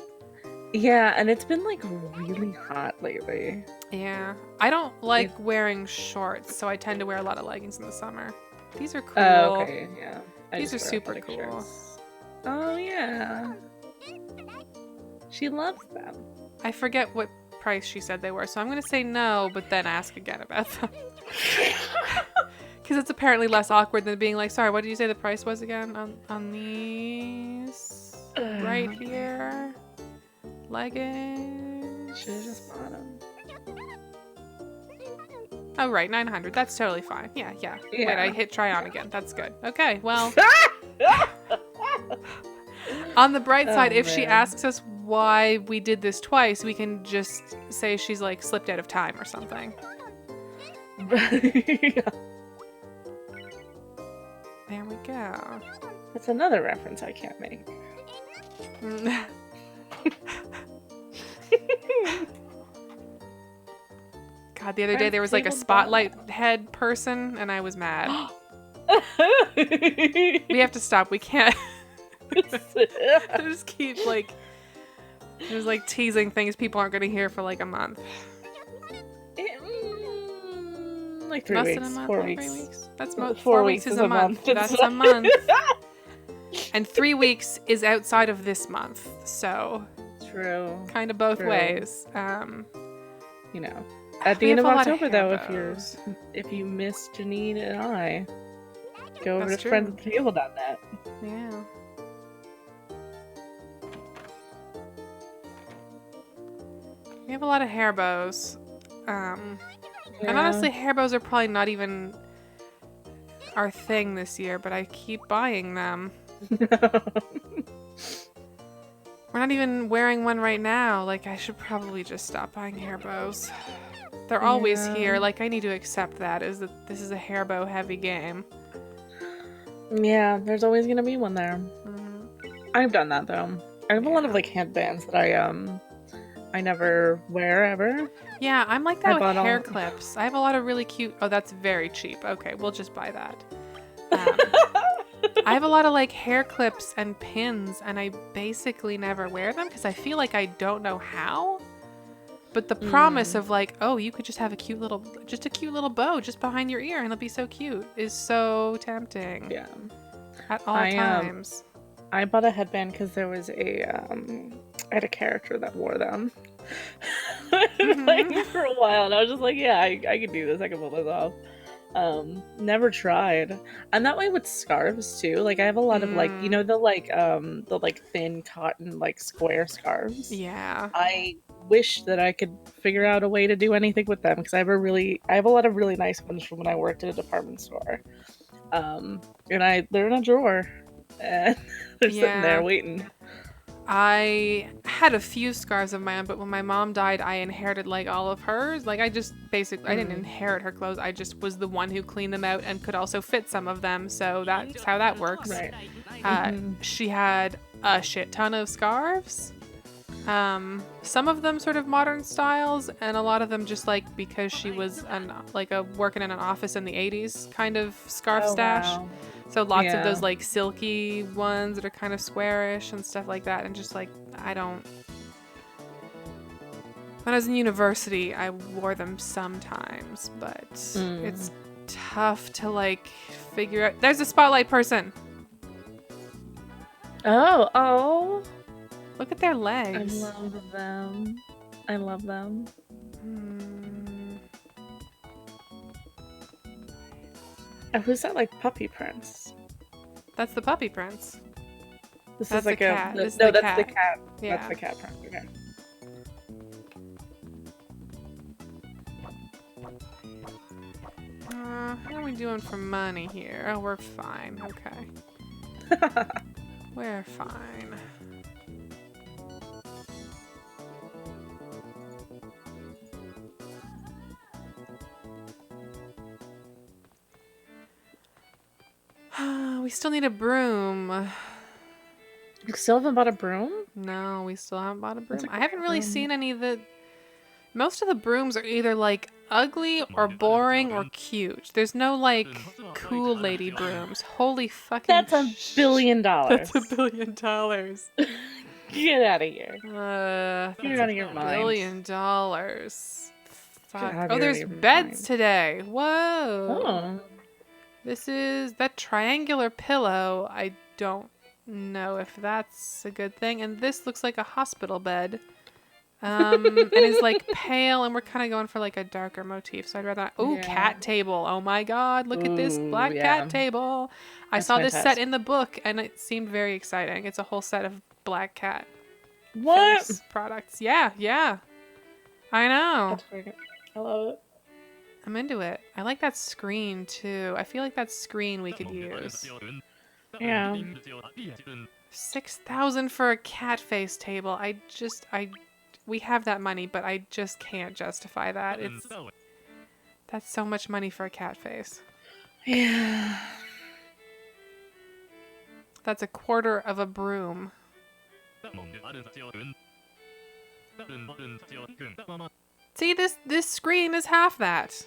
Yeah, and it's been, like, really hot lately. Yeah. I don't like wearing shorts, so I tend to wear a lot of leggings in the summer. These are cool. Oh, okay, yeah. These are just wear super athletic cool. shirts. Oh, yeah. She loves them. I forget what price she said they were, so I'm going to say no, but then ask again about them. Because it's apparently less awkward than being like, sorry, what did you say the price was again on these? Right here. Leggings. Should've just bought them. Oh, right, 900. That's totally fine. Yeah. Wait, I hit try on again. That's good. Okay, well. On the bright side, if she asks us why we did this twice, we can just say she's like slipped out of time or something. Yeah. There we go. That's another reference I can't make. God, the other day there was like a spotlight head person and I was mad. We have to stop. We can't. I just keep like teasing things people aren't going to hear for like a month. Like 3 Less weeks, than a month, 4 like weeks. 3 weeks. That's 4 weeks is a month. That's a month. And 3 weeks is outside of this month, so True. kind of both ways. You know, at the end of October, though, if you miss Janine and I, go over to friendsatthetable.net. Yeah. We have a lot of hair bows. And honestly, hair bows are probably not even our thing this year, but I keep buying them. We're not even wearing one right now. Like, I should probably just stop buying hair bows. They're always here. Like, I need to accept that this is a hair bow heavy game. Yeah, there's always gonna be one there. Mm-hmm. I've done that though. I have a lot of like headbands that I never wear ever. Yeah, I'm like that with hair clips. I have a lot of really cute... Oh, that's very cheap. Okay, we'll just buy that. I have a lot of like hair clips and pins, and I basically never wear them because I feel like I don't know how. But the promise of like, oh, you could just have a cute little bow just behind your ear and it'll be so cute is so tempting. Yeah. At all times. I bought a headband because there was I had a character that wore them. Like for a while, and I was just like, yeah, I could do this. I can pull this off. Never tried. And that way with scarves too. Like I have a lot of like, you know, the thin cotton like square scarves. Yeah. I wish that I could figure out a way to do anything with them because I have a lot of really nice ones from when I worked at a department store. And they're in a drawer and they're sitting there waiting. I had a few scarves of my own, but when my mom died, I inherited like all of hers. Like I just basically, I didn't inherit her clothes. I just was the one who cleaned them out and could also fit some of them. So that's how that works. Right. She had a shit ton of scarves. Some of them sort of modern styles, and a lot of them just like because she was working in an office in the 80s kind of scarf stash. Wow. So lots of those like silky ones that are kind of squarish and stuff like that. And just like, when I was in university, I wore them sometimes, but it's tough to like figure out. There's a spotlight person. Oh. Look at their legs. I love them. Oh, who's that like puppy prince? That's the puppy prince. This That's is like the cat. This is no, the that's the cat. cat. Yeah. That's the cat prompt. Okay. How are we doing for money here? Oh, we're fine. Okay. We're fine. We still need a broom. You still haven't bought a broom? No, we still haven't bought a broom. That's a I haven't great really broom. seen any of the... Most of the brooms are either, like, ugly or boring or cute. There's no, like, cool lady brooms. Holy fucking That's $1 billion. That's $1 billion. Get out of here. You're out of your mind. $1 billion. Fuck. out Oh, of there's your beds mind. today. Whoa. Oh. This is that triangular pillow. I don't know if that's a good thing. And this looks like a hospital bed. And is like pale, and we're kind of going for like a darker motif. So I'd rather. Oh, Yeah. cat table. Oh my god, look at this black yeah. cat table. I That's saw this set fantastic. in the book, and it seemed very exciting. It's a whole set of black cat What? face products. Yeah, yeah. I know. That's pretty good. I love it. I'm into it. I like that screen too. I feel like that screen we could use. Yeah. 6,000 for a cat face table. We have that money, but I just can't justify that. That's so much money for a cat face. Yeah. That's a quarter of a broom. See, this screen is half that.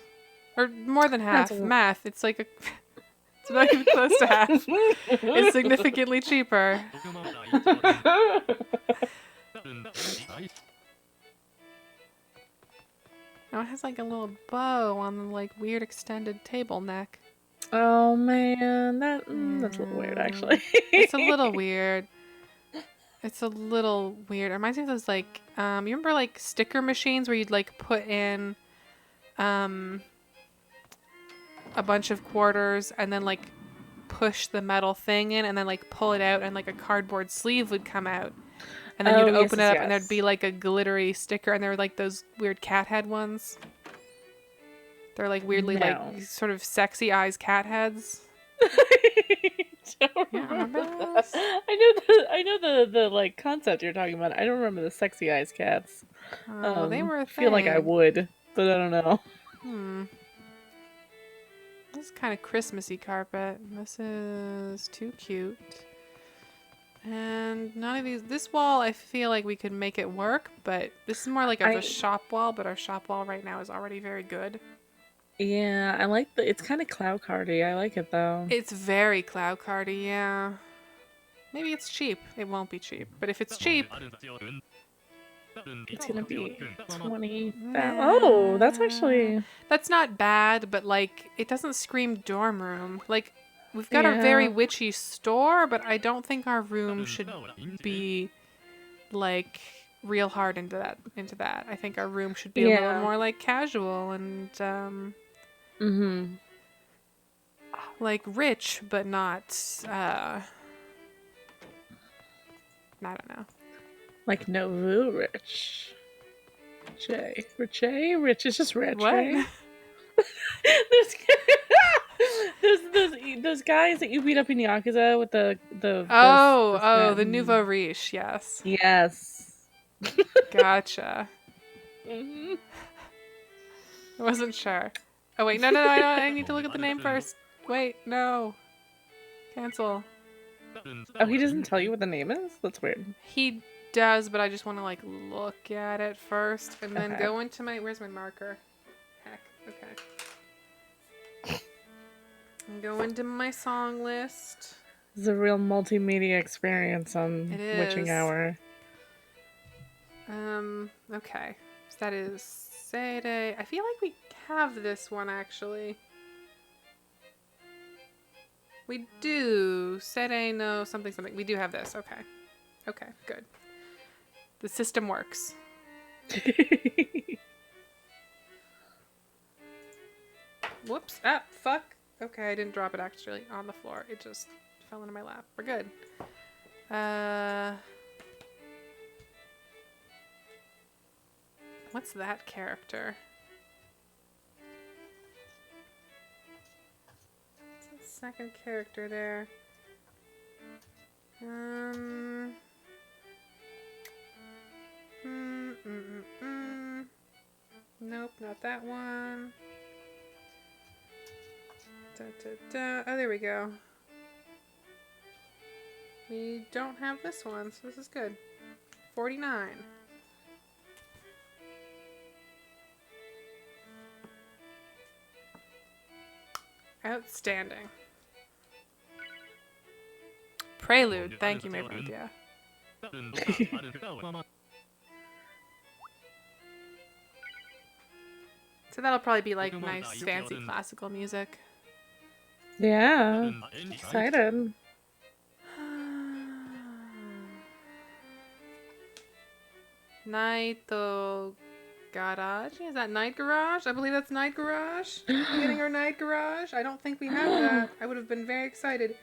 Or more than half. Math. It's like it's not even close to half. It's significantly cheaper. Now it has like a little bow on the like weird extended table neck. Oh man, that's a little weird actually. It's a little weird. It's a little weird. It reminds me of those like you remember like sticker machines where you'd like put in a bunch of quarters and then like push the metal thing in and then like pull it out and like a cardboard sleeve would come out. And then you'd open it up and there'd be like a glittery sticker and there were like those weird cat head ones. They're like weirdly like sort of sexy eyes cat heads. Don't remember that. I know the like concept you're talking about. I don't remember the sexy eyes cats. Oh, they were a I feel like I would, but I don't know. This is kind of Christmassy carpet. This is too cute. And none of these. This wall, I feel like we could make it work, but this is more like a shop wall. But our shop wall right now is already very good. Yeah, I like it's kind of cloud cardy. I like it though. It's very cloud cardy, yeah. Maybe it's cheap. It won't be cheap, but if it's cheap, it's gonna be 20. Oh, that's actually. That's not bad, but like it doesn't scream dorm room. Like we've got a very witchy store, but I don't think our room should be like real hard into that. I think our room should be a little more like casual and like rich, but not I don't know. Like Novu rich. Rich is just rich, what? right? those guys that you beat up in Yakuza with the the nouveau riche, yes. Yes. Gotcha. I wasn't sure. Oh wait, no, I need to look at the name first. Wait, no. Cancel. Oh, he doesn't tell you what the name is? That's weird. He does, but I just want to like look at it first and then go into my where's my marker? Heck. Okay. And go into my song list. This is a real multimedia experience on Witching Hour. Okay. So that is Seirei. I feel like we have this one actually. We do. Seirei no something. We do have this. Okay. Okay, good. The system works. Whoops. Ah, fuck. Okay, I didn't drop it actually on the floor. It just fell into my lap. We're good. What's that character? What's the second character there? Nope, not that one. Oh, there we go. We don't have this one, so this is good. 49. Outstanding. Prelude. Thank you, Maybrand. So that'll probably be like nice, fancy classical music. Yeah. Excited. Night Garage? Is that Night Garage? I believe that's Night Garage. We're getting our Night Garage. I don't think we have that. I would have been very excited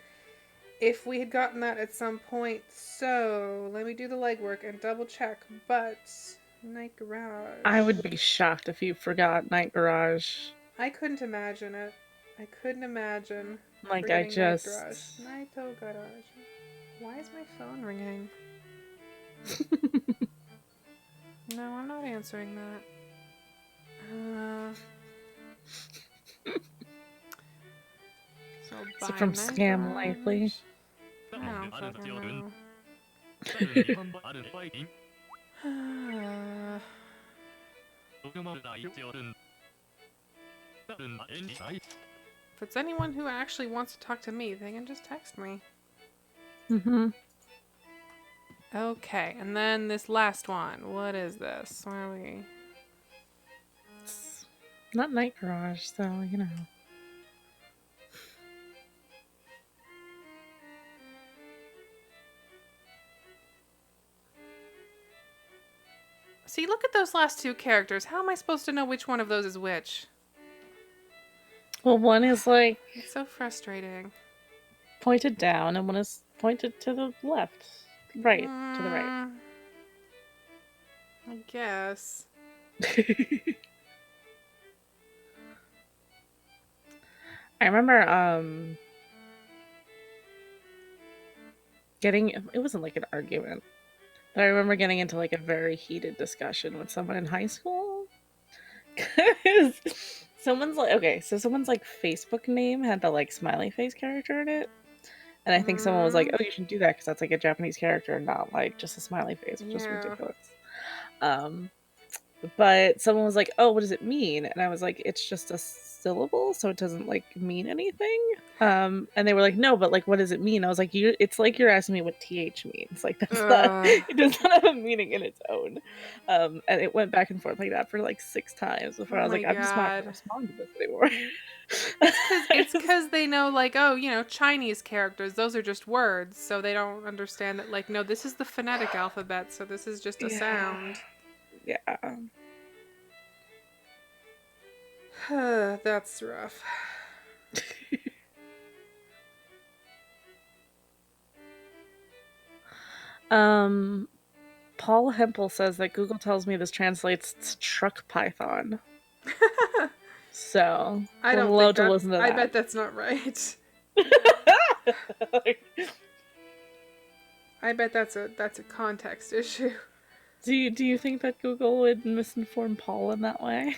if we had gotten that at some point. So let me do the legwork and double check. But Night Garage. I would be shocked if you forgot Night Garage. I couldn't imagine it. I couldn't imagine. Like, I just... Night Garage. Why is my phone ringing? No, I'm not answering that. Is it from Scam Lively? I don't fucking know. If it's anyone who actually wants to talk to me, they can just text me. Okay, and then this last one. What is this? Where are we? It's not Night Garage, so, you know. See, look at those last two characters. How am I supposed to know which one of those is which? Well, one is like... It's so frustrating. Pointed down, and one is pointed to the left. Right, to the right. I guess. I remember, it wasn't like an argument, but I remember getting into like a very heated discussion with someone in high school. Because someone's like Facebook name had the like smiley face character in it. And I think someone was like, oh, you shouldn't do that because that's like a Japanese character and not like just a smiley face, which is ridiculous. But someone was like, oh, what does it mean? And I was like, it's just a syllable, so it doesn't like mean anything. And they were like, no, but like, what does it mean? I was like, it's like you're asking me what TH means. Like, that's not, it does not have a meaning in its own. And it went back and forth like that for like 6 times before I was like, I'm just not going to respond to this anymore. It's because they know, like, oh, you know, Chinese characters, those are just words, so they don't understand that, like, no, this is the phonetic alphabet, so this is just a sound. Yeah. That's rough. Paul Hempel says that Google tells me this translates to truck python. So I don't love to listen to that. I bet that's not right. I bet that's a context issue. Do you think that Google would misinform Paul in that way?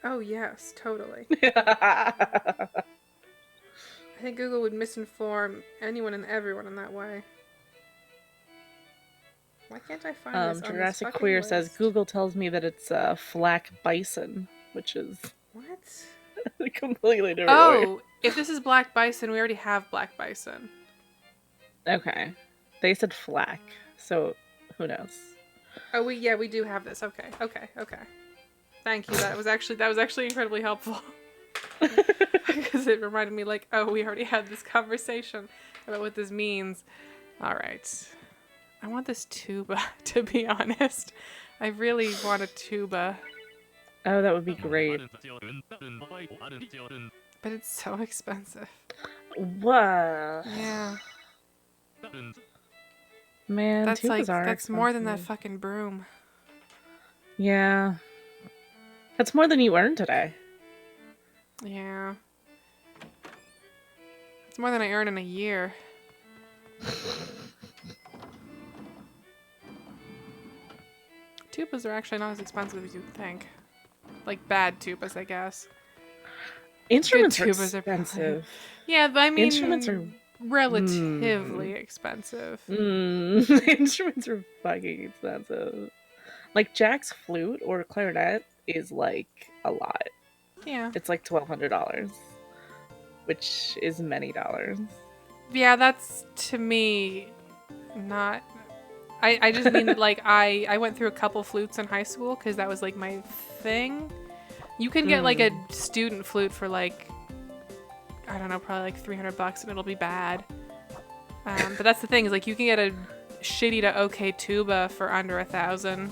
Oh yes, totally. I think Google would misinform anyone and everyone in that way. Why can't I find this on Jurassic this Queer list? says Google tells me that it's Flack Bison, which is what? a completely different word. If this is Black Bison, we already have Black Bison. Okay. They said Flack, so who knows? Oh, we do have this. Okay. Thank you. That was actually incredibly helpful. Because it reminded me, like, oh, we already had this conversation about what this means. All right. I want this tuba, to be honest. I really want a tuba. Oh, that would be great. But it's so expensive. What? Yeah. Man, That's tubas like, are that's more than that expensive. fucking broom. Yeah. That's more than you earned today. Yeah. It's more than I earn in a year. Tubas are actually not as expensive as you'd think. Like bad tubas, I guess. Good Instruments are tubas are probably... expensive. Yeah, but I Instruments are... mean, relatively expensive. Instruments are fucking expensive. Like Jack's flute or clarinet is like a lot. Yeah. It's like $1,200, which is many dollars. Yeah, that's, to me, not... I just mean that, like, I went through a couple flutes in high school because that was, like, my thing. You can get, like, a student flute for, like, I don't know, probably, like, $300 and it'll be bad. But that's the thing, is, like, you can get a shitty to okay tuba for under $1,000.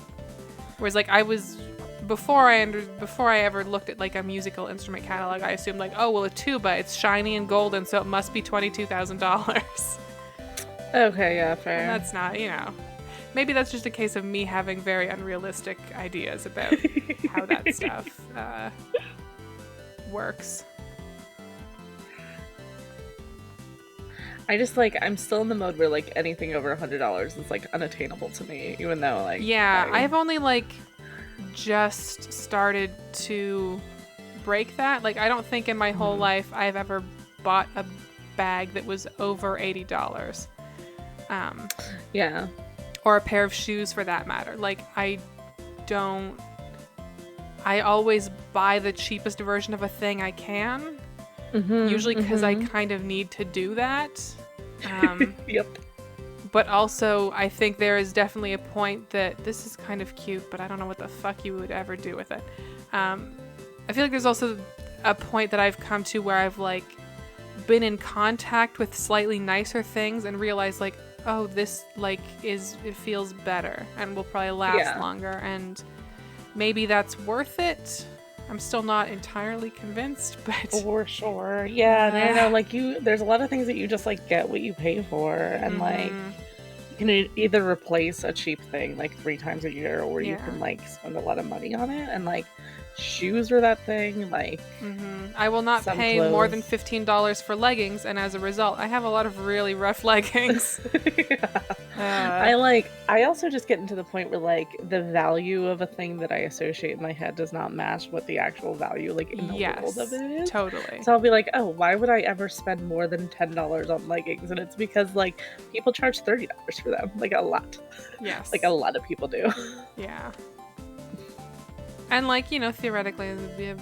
Whereas, like, I was... Before I ever looked at, like, a musical instrument catalog, I assumed, like, oh, well, a tuba, it's shiny and golden, so it must be $22,000. Okay, yeah, fair. And that's not, you know... Maybe that's just a case of me having very unrealistic ideas about how that stuff works. I just, like, I'm still in the mode where, like, anything over $100 is, like, unattainable to me, even though, like... Yeah, I've only, like, just started to break that. Like, I don't think in my whole life I've ever bought a bag that was over $80. Yeah. Or a pair of shoes for that matter. Like, I always buy the cheapest version of a thing I can. Usually because I kind of need to do that. Yep. But also, I think there is definitely a point that this is kind of cute, but I don't know what the fuck you would ever do with it. I feel like there's also a point that I've come to where I've, like, been in contact with slightly nicer things and realized, like, oh, this, like, it feels better and will probably last longer, and maybe that's worth it. I'm still not entirely convinced, but... For sure. Yeah, I know, like, there's a lot of things that you just, like, get what you pay for, and, like, you can either replace a cheap thing, like, 3 times a year, or you can, like, spend a lot of money on it, and, like, shoes are that thing, like... I will not pay more than $15 for leggings, and as a result, I have a lot of really rough leggings. I also just get into the point where, like, the value of a thing that I associate in my head does not match what the actual value, like, in the world of it is. Totally. So I'll be like, oh, why would I ever spend more than $10 on leggings? And it's because, like, people charge $30 for them. Like, a lot. Yes. Like, a lot of people do. Yeah. And, like, you know, theoretically, it would be a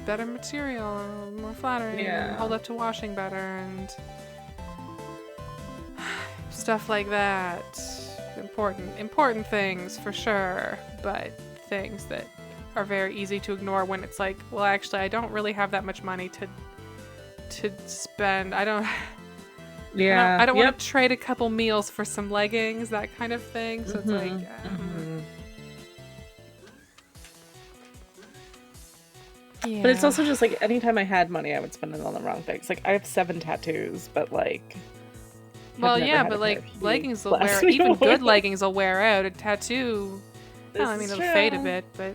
better material, more flattering, and hold up to washing better, and stuff like that. Important things, for sure, but things that are very easy to ignore when it's like, well, actually, I don't really have that much money to spend. I don't want to trade a couple meals for some leggings, that kind of thing, so it's like... Yeah. But it's also just, like, anytime I had money, I would spend it on the wrong things. Like, I have 7 tattoos, but, like... Well, yeah, but, like, leggings will wear... Even good leggings will wear out. A tattoo... Well, I mean, it'll fade a bit, but...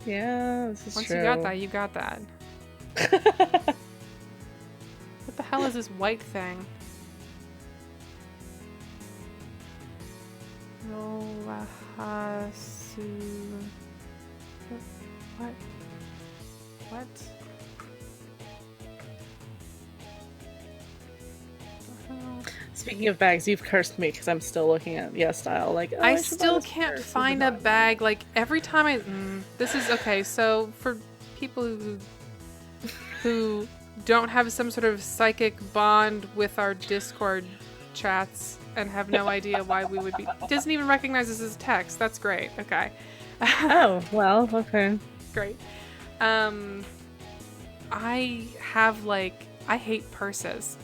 Yeah, this is once true. you got that, you got that. What the hell is this white thing? What? What? Speaking of bags, you've cursed me because I'm still looking at the style. Like, I still can't find a bag. Like, every time I... this is... Okay, so for people who don't have some sort of psychic bond with our Discord chats and have no idea why we would be... Doesn't even recognize this as text. That's great. Okay. Oh, well, okay. Great. I have, like... I hate purses.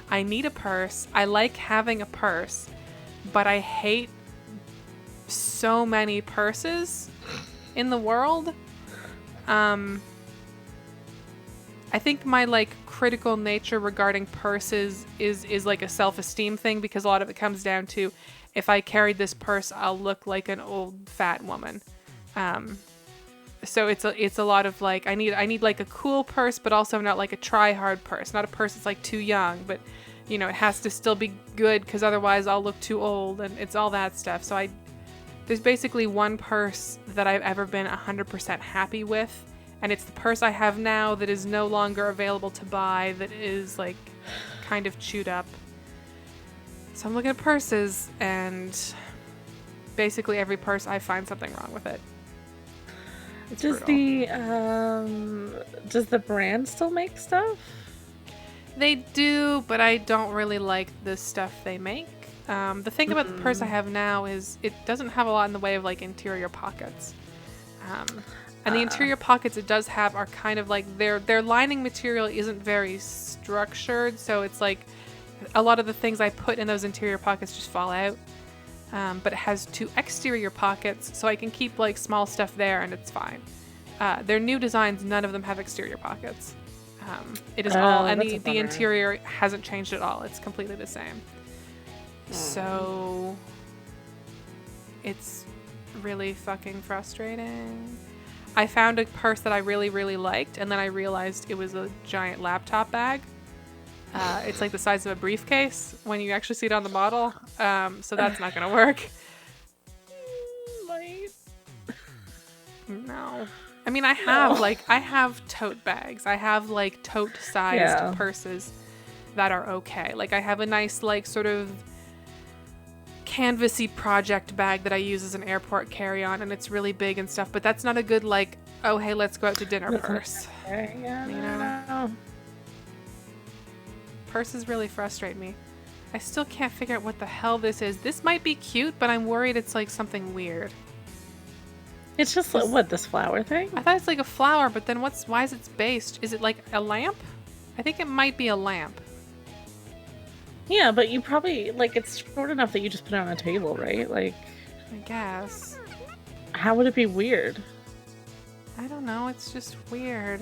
I need a purse. I like having a purse, but I hate so many purses in the world. I think my like critical nature regarding purses is like a self-esteem thing, because a lot of it comes down to, if I carried this purse, I'll look like an old fat woman. So it's a lot of like, I need like a cool purse, but also not like a try hard purse, not a purse that's like too young, but you know, it has to still be good, because otherwise I'll look too old, and it's all that stuff. So there's basically one purse that I've ever been 100% happy with, and it's the purse I have now that is no longer available to buy, that is like kind of chewed up. So I'm looking at purses, and basically every purse I find something wrong with it. Does the brand still make stuff? They do, but I don't really like the stuff they make. The thing about the purse I have now is it doesn't have a lot in the way of like interior pockets. And the interior pockets it does have are kind of like, their lining material isn't very structured, so it's like a lot of the things I put in those interior pockets just fall out. But it has 2 exterior pockets, so I can keep like small stuff there, and it's fine. Their new designs, none of them have exterior pockets. It is all, and the interior hasn't changed at all. It's completely the same. So it's really fucking frustrating. I found a purse that I really, really liked, and then I realized it was a giant laptop bag. It's like the size of a briefcase when you actually see it on the model. So that's not gonna work. No. I mean, I have tote bags. I have like tote-sized purses that are okay. Like I have a nice like sort of canvasy project bag that I use as an airport carry-on, and it's really big and stuff, but that's not a good like, oh hey, let's go out to dinner purse. Yeah, you know? Purses really frustrate me. I still can't figure out what the hell this is. This might be cute, but I'm worried it's like something weird. It's just like, what, this flower thing? I thought it's like a flower, but then why is it based? Is it like a lamp? I think it might be a lamp. Yeah, but you probably, like, it's short enough that you just put it on a table, right? Like, I guess. How would it be weird? I don't know, it's just weird.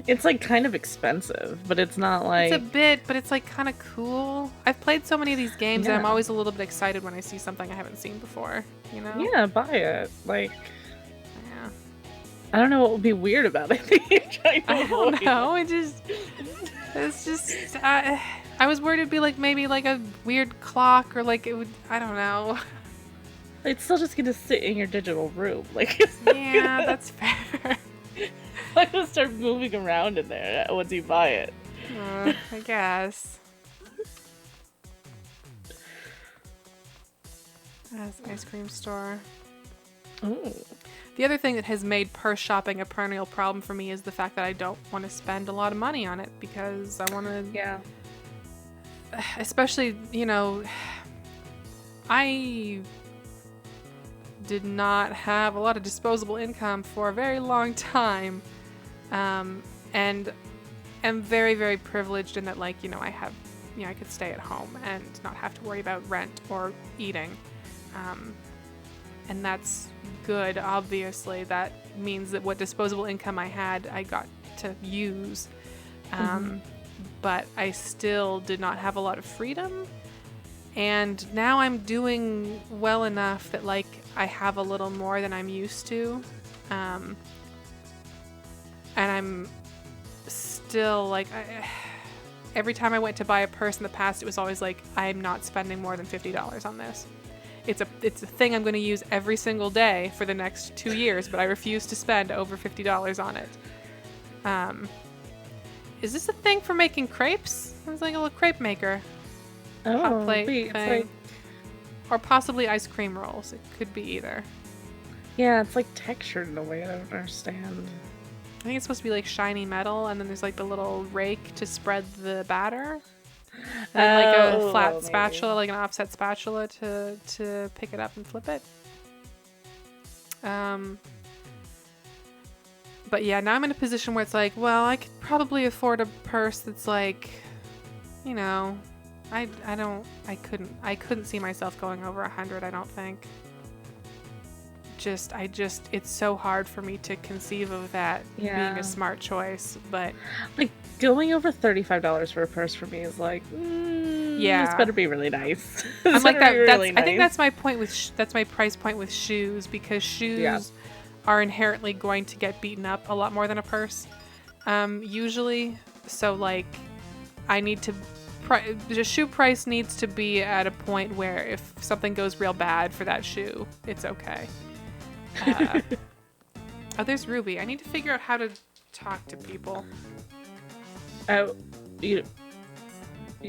It's like kind of expensive, but it's not like... It's a bit, but it's like kind of cool. I've played so many of these games, and I'm always a little bit excited when I see something I haven't seen before, you know? Yeah, buy it. Like... Yeah. I don't know what would be weird about it. I don't know, it's just... I was worried it'd be like maybe like a weird clock, or like it would... I don't know. It's still just gonna sit in your digital room. Like, yeah, that's fair. I'm gonna start moving around in there once you buy it. I guess. That's an ice cream store. Ooh. The other thing that has made purse shopping a perennial problem for me is the fact that I don't want to spend a lot of money on it, because I want to... Yeah. Especially, you know, I did not have a lot of disposable income for a very long time. And am very, very privileged in that, like, you know, I could stay at home and not have to worry about rent or eating. And that's good, obviously. That means that what disposable income I had, I got to use. But I still did not have a lot of freedom. And now I'm doing well enough that, like, I have a little more than I'm used to. And I'm still, like, every time I went to buy a purse in the past, it was always like, I'm not spending more than $50 on this. It's a thing I'm going to use every single day for the next 2 years, but I refuse to spend over $50 on it. Is this a thing for making crepes? It's like a little crepe maker. Hot plate thing. Like... Or possibly ice cream rolls. It could be either. Yeah, it's like textured in a way I don't understand. I think it's supposed to be like shiny metal, and then there's like the little rake to spread the batter. And like a flat spatula, like an offset spatula to pick it up and flip it. But yeah, now I'm in a position where it's like, well, I could probably afford a purse that's like, you know, I couldn't see myself going over 100, I don't think. it's so hard for me to conceive of that being a smart choice. But like going over $35 for a purse for me is like, this better be really nice. I'm like that. Really nice. I think that's my point with that's my price point with shoes, because shoes are inherently going to get beaten up a lot more than a purse, usually. So like, I need to. The shoe price needs to be at a point where if something goes real bad for that shoe, it's okay. Oh, there's Ruby. I need to figure out how to talk to people. Oh, you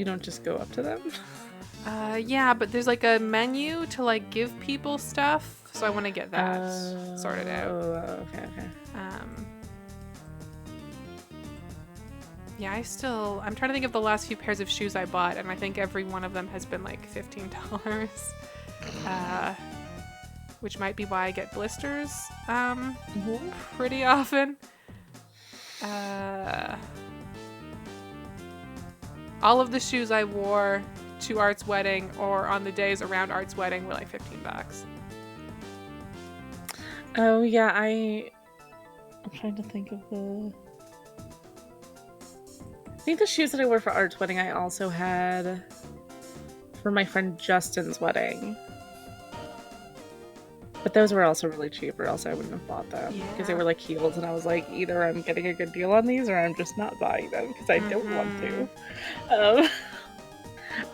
don't just go up to them? Yeah, but there's like a menu to like give people stuff, so I want to get that sorted out. Okay. Yeah, I'm trying to think of the last few pairs of shoes I bought, and I think every one of them has been like $15. Which might be why I get blisters pretty often. All of the shoes I wore to Art's wedding or on the days around Art's wedding were like $15. Oh yeah, I'm trying to think of I think the shoes that I wore for Art's wedding I also had for my friend Justin's wedding. But those were also really cheap, or else I wouldn't have bought them. Because they were like heels, and I was like, either I'm getting a good deal on these, or I'm just not buying them, because I don't want to.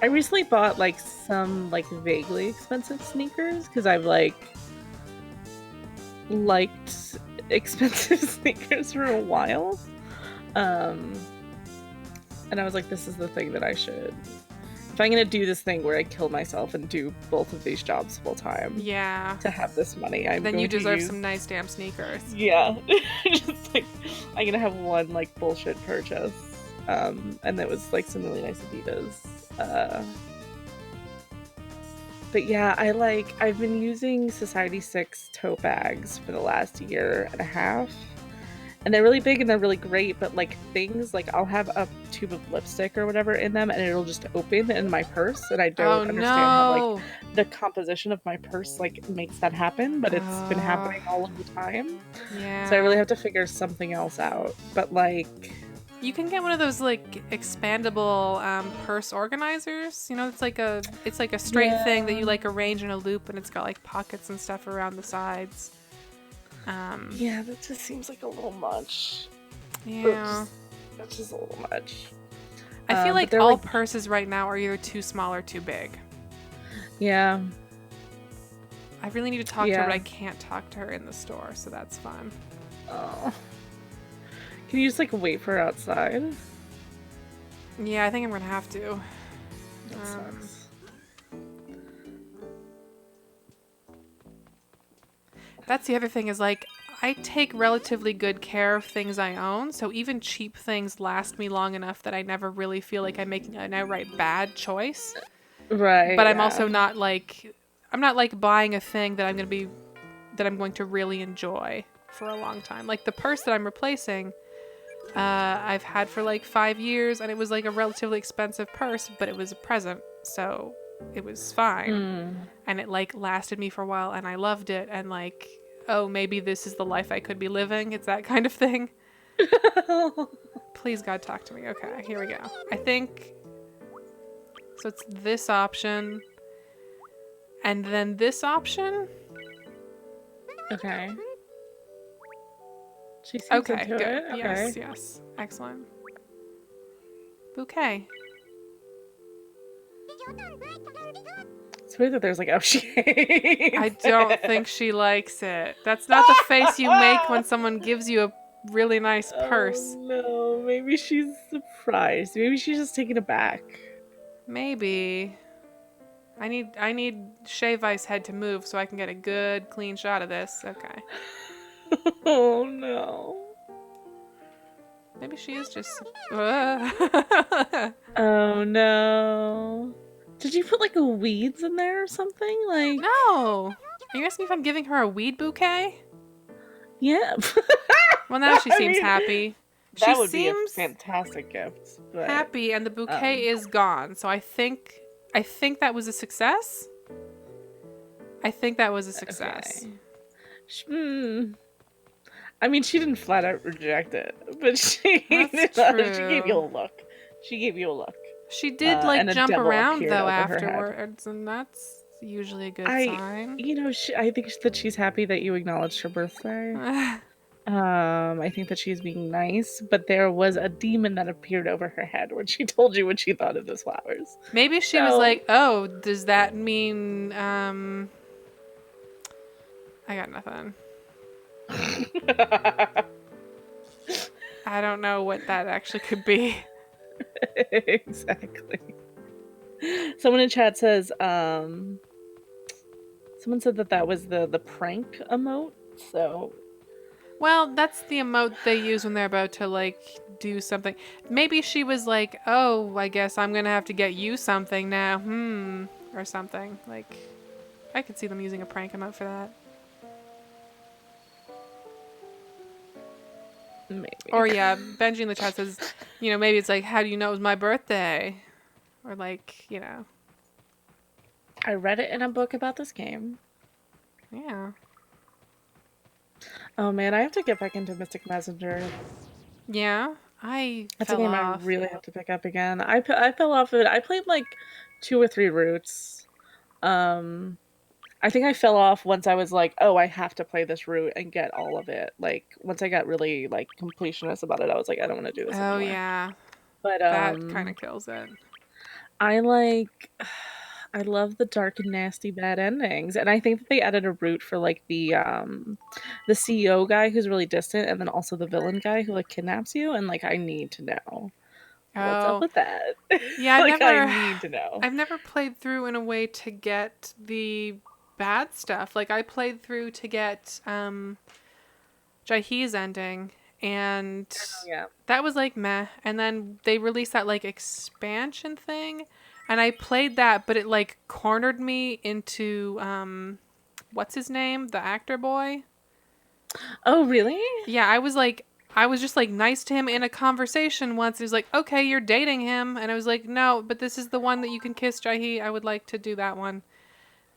I recently bought like some like vaguely expensive sneakers, because I've like liked expensive sneakers for a while. And I was like, this is the thing that I should... If I'm going to do this thing where I kill myself and do both of these jobs full time to have this money, then you deserve some nice damn sneakers. Yeah. Just like, I'm going to have one like bullshit purchase. And that was like some really nice Adidas. But yeah, I've been using Society 6 tote bags for the last year and a half. And they're really big and they're really great, but like things like I'll have a tube of lipstick or whatever in them and it'll just open in my purse, and I don't understand how like the composition of my purse like makes that happen, but it's been happening all of the time. Yeah. So I really have to figure something else out. But like, you can get one of those like expandable purse organizers. You know, it's like a straight thing that you like arrange in a loop, and it's got like pockets and stuff around the sides. Yeah, that just seems like a little much. Yeah. Oops. That's just a little much. I feel like all purses right now are either too small or too big. Yeah. I really need to talk to her, but I can't talk to her in the store, so that's fun. Oh. Can you just like wait for her outside? Yeah, I think I'm gonna have to. That sucks. That's the other thing is like I take relatively good care of things I own, so even cheap things last me long enough that I never really feel like I'm making an outright bad choice. Right. But I'm also not like buying a thing that I'm going to really enjoy for a long time. Like the purse that I'm replacing, I've had for like 5 years, and it was like a relatively expensive purse, but it was a present, so it was fine. And it like lasted me for a while, and I loved it, and like, oh, maybe this is the life I could be living. It's that kind of thing. Please God, talk to me. Okay, here we go. I think so. It's this option and then this option. Okay. She seems into good. it. Okay. Yes. Excellent. Bouquet. It's weird that there's like Oshare. I don't think she likes it. That's not the face you make when someone gives you a really nice purse. Oh, no, maybe she's surprised. Maybe she's just taken aback. Maybe. I need Shave Ice head to move so I can get a good clean shot of this. Okay. Oh no. Maybe she is just. Oh no. Did you put like a weeds in there or something? Like no. Are you asking if I'm giving her a weed bouquet? Yeah. Well, now she seems happy. That would be a fantastic gift. But, happy, and the bouquet is gone. So I think that was a success. I think that was a success. Okay. I mean, she didn't flat out reject it, but she That's she gave you a true. look. She gave you a look. She did like And a jump devil around appeared though over her head. afterwards, and that's usually a good I, sign. I think that she's happy that you acknowledged her birthday. I think that she's being nice, but there was a demon that appeared over her head when she told you what she thought of those flowers. Maybe she was So, like, "Oh, does that mean I got nothing. I don't know what that actually could be." exactly. Someone in chat says, someone said that was the prank emote. So, Well, that's the emote they use when they're about to like do something. Maybe she was like, "Oh, I guess I'm gonna have to get you something now." Or something. Like, I could see them using a prank emote for that. maybe. Or yeah, Benji in the chat says, maybe it's like, "How do you know it was my birthday?" Or like, I read it in a book about this game. yeah. Oh man, I have to get back into Mystic Messenger. Yeah, I That's a fell game I off. really have to pick up again. I fell off of it. I played like 2 or 3 routes. I think I fell off once I was like, oh, I have to play this route and get all of it. Like once I got really like completionist about it, I was like, I don't want to do this Oh anymore. yeah, But that kind of kills it. I like I love the dark and nasty bad endings. And I think that they added a route for like the CEO guy who's really distant and then also the villain guy who like kidnaps you and like I need to know what's up Oh, with that. yeah, Like I need to know. I've never played through in a way to get the bad stuff. Like I played through to get Jahi's ending, and Yeah. that was like meh. And then they released that like expansion thing, and I played that, but it like cornered me into what's his name, the actor boy. Oh, really? Yeah, I was just like nice to him in a conversation once. He was like, "Okay, you're dating him," and I was like, "No, but this is the one that you can kiss, Jahi. I would like to do that one."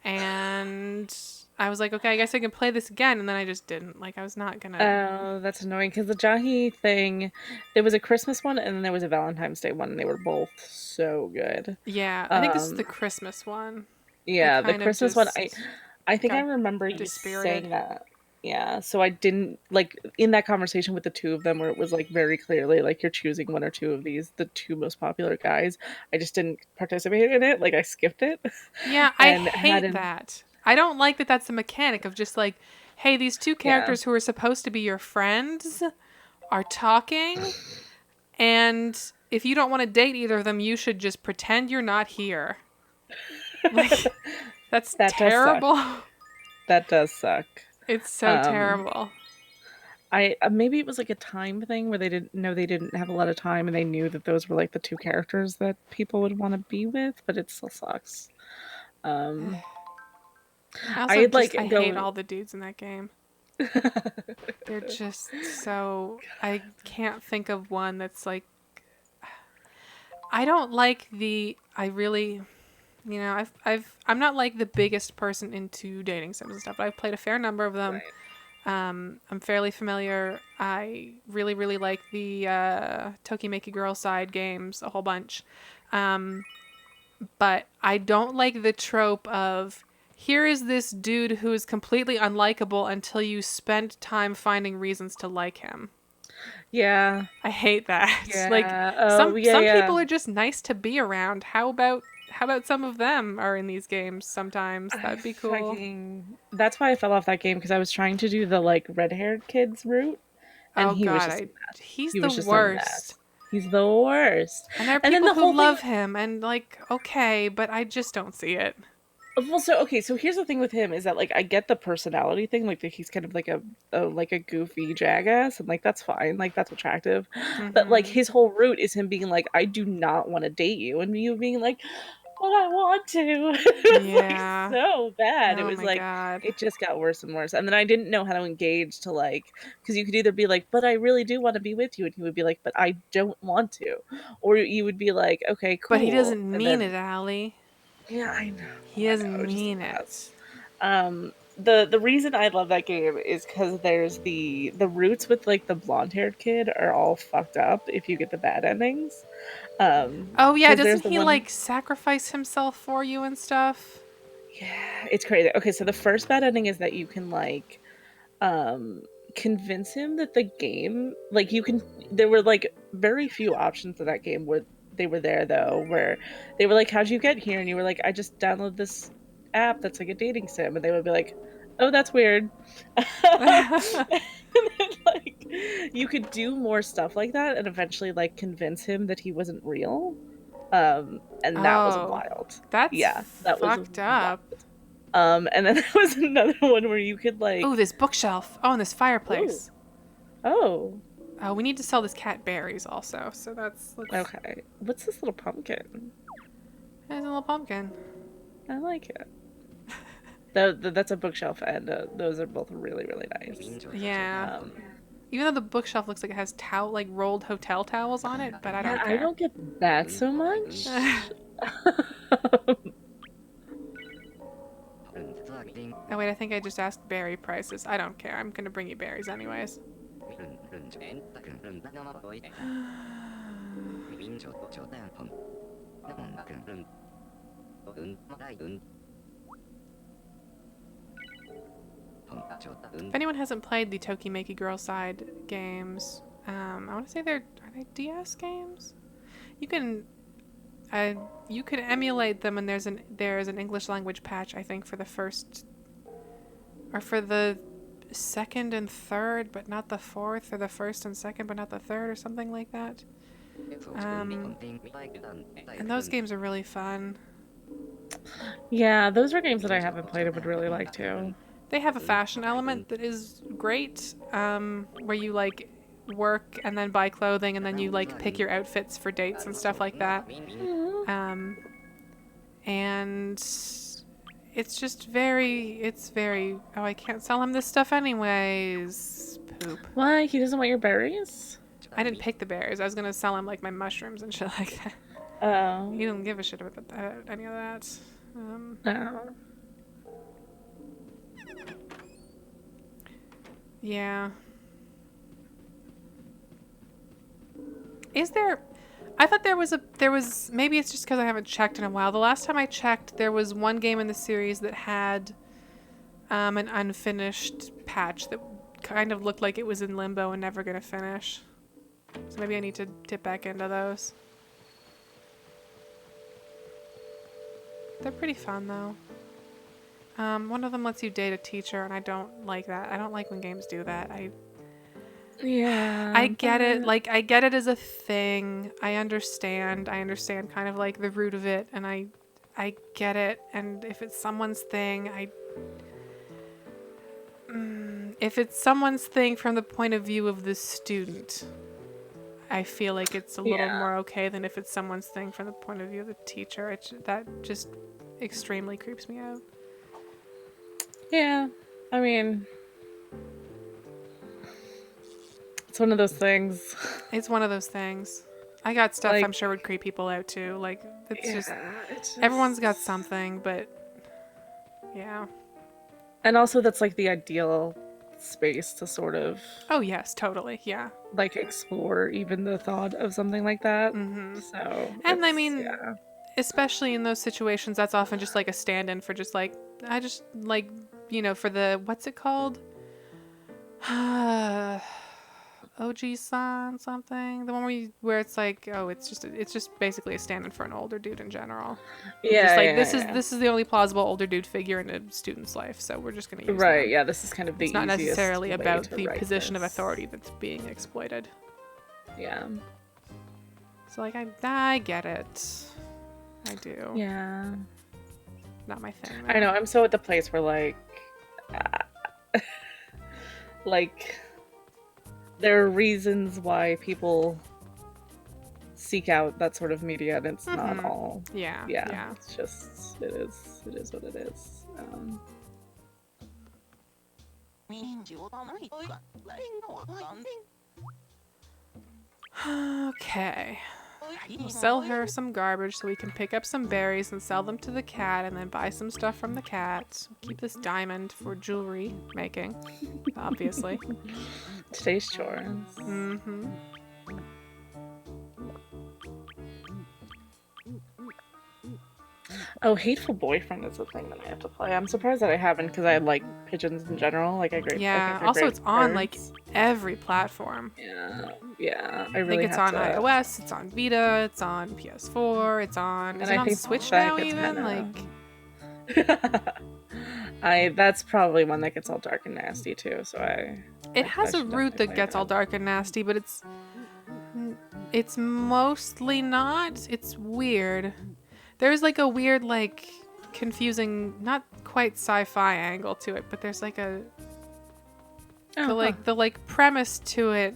And I was like, "Okay, I guess I can play this again," and then I just didn't. Like, I was not gonna. Oh, that's annoying because the Jahi thing, there was a Christmas one and then there was a Valentine's Day one, and they were both so good. Yeah, I think this is the Um, Christmas one. I yeah, the kind of Christmas one, just I think I got remember you dispirited. saying that. Yeah, so I didn't like in that conversation with the two of them where it was like very clearly like you're choosing one or two of these, the two most popular guys. I just didn't participate in it. Like I skipped it Yeah, I and hate hadn't. that. I don't like that that's a mechanic of just like, hey, these two Yeah. characters who are supposed to be your friends are talking, and if you don't want to date either of them, you should just pretend you're not here. Like, that's That does suck. terrible. That does suck. It's so Um, terrible. I maybe it was like a time thing where they didn't know they didn't have a lot of time and they knew that those were like the two characters that people would want to be with, but it still sucks. Um, I I also had just, like I hate go. all the dudes in that game. They're just so, I can't think of one that's like, I don't like I really, I'm not like the biggest person into dating sims and stuff, but I've played a fair number of them. Right. I'm fairly familiar. I really, really like the Tokimeki Girl side games a whole bunch. Um, but I don't like the trope of here is this dude who is completely unlikable until you spend time finding reasons to like him. Yeah. I hate that. Like Yeah. Oh, some yeah. people are just nice to be around. How about some of them are in these games sometimes? I That'd be cool. fucking. That's why I fell off that game because I was trying to do the like red-haired kids route, and Oh he was god, just a I mess. he's He the was just a worst. mess. He's the worst. And there are And then people the who whole thing. love him and like okay, but I just don't see it. Well, so okay, so here's the thing with him is that like I get the personality thing, like that he's kind of like a goofy jackass, and like that's fine, like that's attractive, but like Mhm. his whole route is him being like, I do not want to date you, and you being like, but I want to. It was like Yeah. so bad. It Oh was my like god. it just got worse and worse, and then I didn't know how to engage to like because you could either be like, but I really do want to be with you, and he would be like, but I don't want to, or you would be like, okay, But he cool, doesn't and mean then it, Allie. yeah, He I know, it doesn't was just a mean mess. it. the reason I love that game is because there's the roots with like the blonde haired kid are all fucked up if you get the bad endings. Oh yeah, Because there's doesn't the he one. like sacrifice himself for you and stuff? Yeah, it's crazy. Okay, so the first bad ending is that you can like um convince him that the game, like, you can, there were like very few options of that game where they were there though, where they were like, how'd you get here? And you were like, I just downloaded this app that's like a dating sim. And they would be like, oh, that's weird. And then, like, you could do more stuff like that and eventually like convince him that he wasn't real. And that was Oh, wild. that's Yeah, that was fucked wild. up. And then there was another one where you could like, Oh, this bookshelf. Oh, and this ooh, fireplace. oh, Oh, we need to sell this cat berries also. So let's. okay. What's this little pumpkin? There's a little pumpkin. I like it. That's a bookshelf, and those are both really, really nice. Yeah. Um, Even though the bookshelf looks like it has like rolled hotel towels on it, but I yeah, don't I care. don't get that so much. Oh wait, I think I just asked berry prices. I don't care. I'm gonna bring you berries anyways. If anyone hasn't played the Tokimeki Girl Side games, I want to say are they DS games? You can you can emulate them, and there's an English language patch I think for the first or for the second and third, but not the fourth, or the first and second, but not the third, or something like that. And those games are really fun. Yeah, those are games that I haven't played and would really like to. They have a fashion element that is great, where you like work and then buy clothing and then you like pick your outfits for dates and stuff like that. And it's very, oh, I can't sell him this stuff anyways. Poop. Why? He doesn't want your berries? I didn't pick the berries. I was gonna sell him like my mushrooms and shit like that. Oh. He didn't give a shit about any of that. No. Yeah. Is there? I thought there was maybe it's just because I haven't checked in a while. The last time I checked, there was one game in the series that had an unfinished patch that kind of looked like it was in limbo and never gonna finish. So maybe I need to dip back into those. They're pretty fun though. One of them lets you date a teacher, and I don't like that. I don't like when games do that. Yeah. I get it. Like, I get it as a thing. I understand kind of like the root of it, and I get it. And if it's someone's thing, if it's someone's thing from the point of view of the student, I feel like it's a little more okay than if it's someone's thing from the point of view of the teacher. That just extremely creeps me out. Yeah. I mean, it's one of those things. It's one of those things. I got stuff Like, I'm sure would creep people out too. Like, it's just just everyone's got something, but yeah. And also that's like the ideal space to sort of, Oh yes, totally. Yeah. like, explore even the thought of something like that. Mm-hmm. So, And I mean, yeah. especially in those situations, that's often just like a stand-in for just like, I just like, for the, what's it called? OG-san something, the one where it's like, oh, it's just basically a stand-in for an older dude in general. Yeah, just like, yeah, this is the only plausible older dude figure in a student's life, so we're just gonna use right. them. Yeah, this is kind of the It's not easiest necessarily way about to the write position of this. authority that's being exploited. Yeah. So like, I get it. I do. Yeah. Not my thing. I know. I'm so at the place where like, like, there are reasons why people seek out that sort of media, and it's not all. Yeah. It's just it is what it is. Okay. We'll sell her some garbage so we can pick up some berries and sell them to the cat and then buy some stuff from the cat. Keep this diamond for jewelry making, obviously. Today's chores. Mm-hmm. Oh, Hateful Boyfriend is a thing that I have to play. I'm surprised that I haven't because I like pigeons in general. Like I think Also, great it's on birds. like every platform. Yeah. I I really think it's have on to... iOS, it's on Vita, it's on PS4, it's on. Is And it I on think Switch that now gets even? Like, that's probably one that gets all dark and nasty too. So it has a route that gets all dark and nasty, but it's mostly not. It's weird. There's like a weird, like, confusing, not quite sci-fi angle to it, but there's like a the premise to it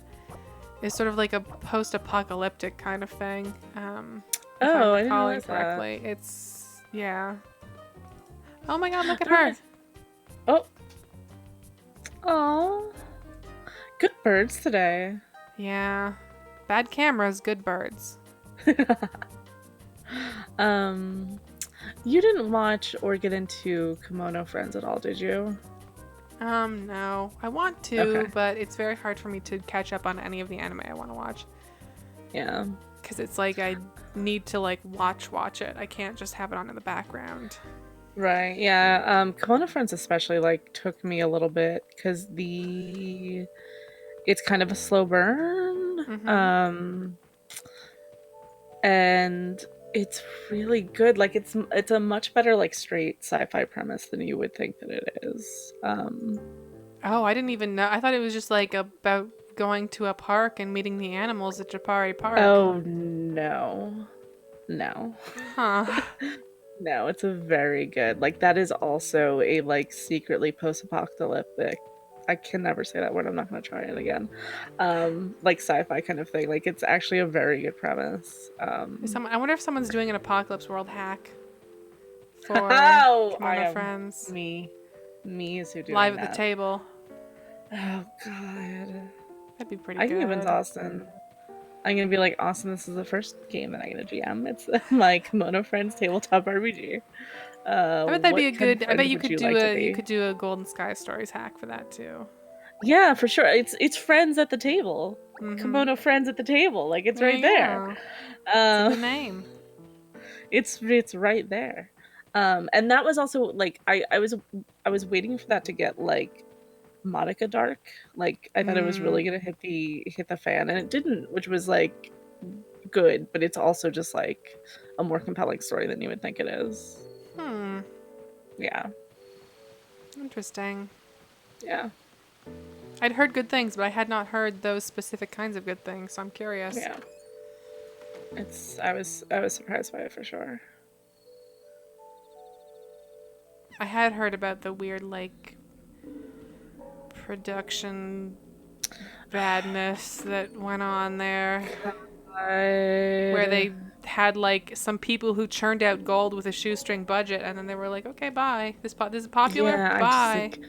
is sort of like a post-apocalyptic kind of thing. If I'm recalling correctly, it's Oh my god, look at her! Oh, good birds today. Yeah, bad cameras, good birds. You didn't watch or get into Kimono Friends at all, did you? No. I want to, but it's very hard for me to catch up on any of the anime I want to watch. Yeah. Because it's like I need to like watch it. I can't just have it on in the background. Right. Yeah. Kimono Friends especially like took me a little bit because it's kind of a slow burn. Mm-hmm. And it's really good. Like it's a much better like straight sci-fi premise than you would think that it is. Oh, I didn't even know. I thought it was just like about going to a park and meeting the animals at Japari Park. Oh no. Huh. No, it's a very good. Like that is also a like secretly post-apocalyptic. I can never say that word. I'm not going to try it again. Like sci-fi kind of thing. Like it's actually a very good premise. I wonder if someone's doing an Apocalypse World hack for Kimono Friends. Me is who doing Live that. at the table. Oh god, that'd be pretty I good. can convince Austin. I'm gonna be like, Austin, this is the first game that I'm gonna GM. It's my Kimono Friends tabletop RPG. I bet that'd be a good. I bet you could do a Golden Sky Stories hack for that too. Yeah, for sure. It's friends at the table. Mm-hmm. Kimono Friends at the table. Like it's right there. It's the name. It's right there. And that was also like I was waiting for that to get like Monica dark. Like I thought it was really gonna hit the fan, and it didn't, which was like good, but it's also just like a more compelling story than you would think it is. Yeah. Interesting. Yeah. I'd heard good things, but I had not heard those specific kinds of good things, so I'm curious. Yeah. I was surprised by it for sure. I had heard about the weird like production badness that went on there. Where they had like some people who churned out gold with a shoestring budget, and then they were like, okay, bye. This is popular? Yeah, bye. I just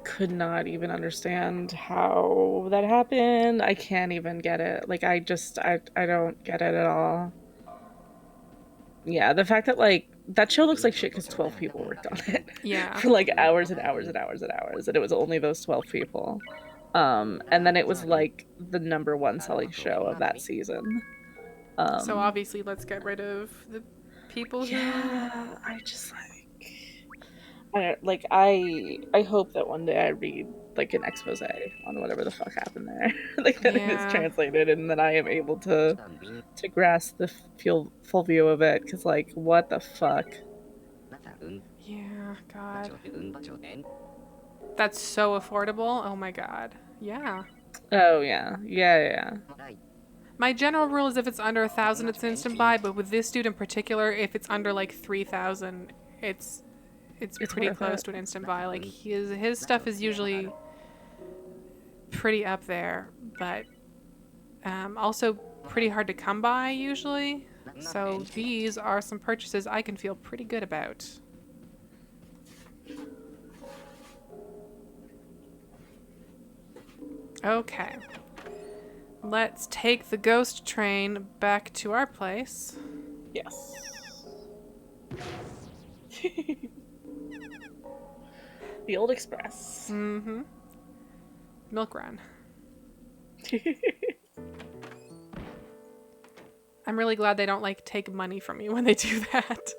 could not even understand how that happened. I can't even get it. Like I don't get it at all. Yeah, the fact that like that show looks like shit because 12 people worked on it. Yeah. For like hours and hours and hours and hours, and it was only those 12 people. And then it was like the number 1 selling show of that season. So obviously, let's get rid of the people who. Yeah, I just I hope that one day I read like an expose on whatever the fuck happened there, like that it is translated, and then I am able to grasp the full view of it. Because like, what the fuck? Yeah, God. That's so affordable. Oh my God. Yeah. Oh yeah. My general rule is if it's under 1,000, it's instant buy. But with this dude in particular, if it's under like 3,000, it's pretty close to an instant buy. Like his stuff is usually pretty up there, but also pretty hard to come by usually. So these are some purchases I can feel pretty good about. Okay. let's take the ghost train back to our place. Yes. The old express. Mm-hmm. Milk run. I'm really glad they don't like take money from you when they do that.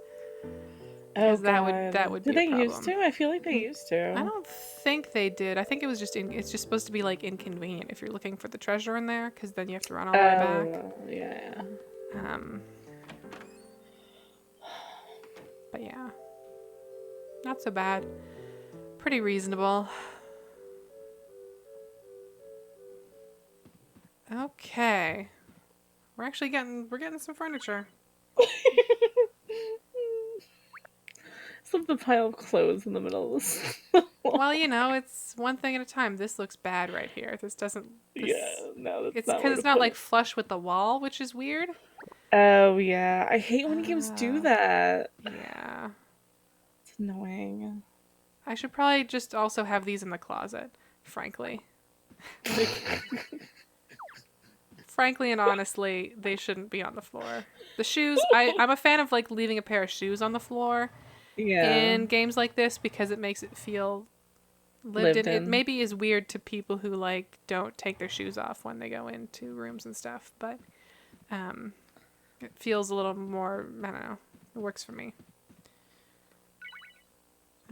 Oh Because god. that would Did be a they used problem. to? I feel like they used to. I don't think they did. I think it was just it's just supposed to be like inconvenient if you're looking for the treasure in there, because then you have to run all the way back. Yeah. Um, but yeah, not so bad. Pretty reasonable. Okay, we're getting some furniture. Some the pile of clothes in the middle of the wall. Well, it's one thing at a time. This looks bad right here. This doesn't. Yeah, no, that's It's not because where it's to not put like it. flush with the wall, which is weird. Oh yeah, I hate when games do Uh, that. yeah. It's annoying. I should probably just also have these in the closet, frankly. Frankly and honestly, they shouldn't be on the floor. The shoes, I'm a fan of like leaving a pair of shoes on the floor Yeah, in games like this because it makes it feel lived lived in. It in. maybe is weird to people who like don't take their shoes off when they go into rooms and stuff, but it feels a little more, I don't know, it works for me.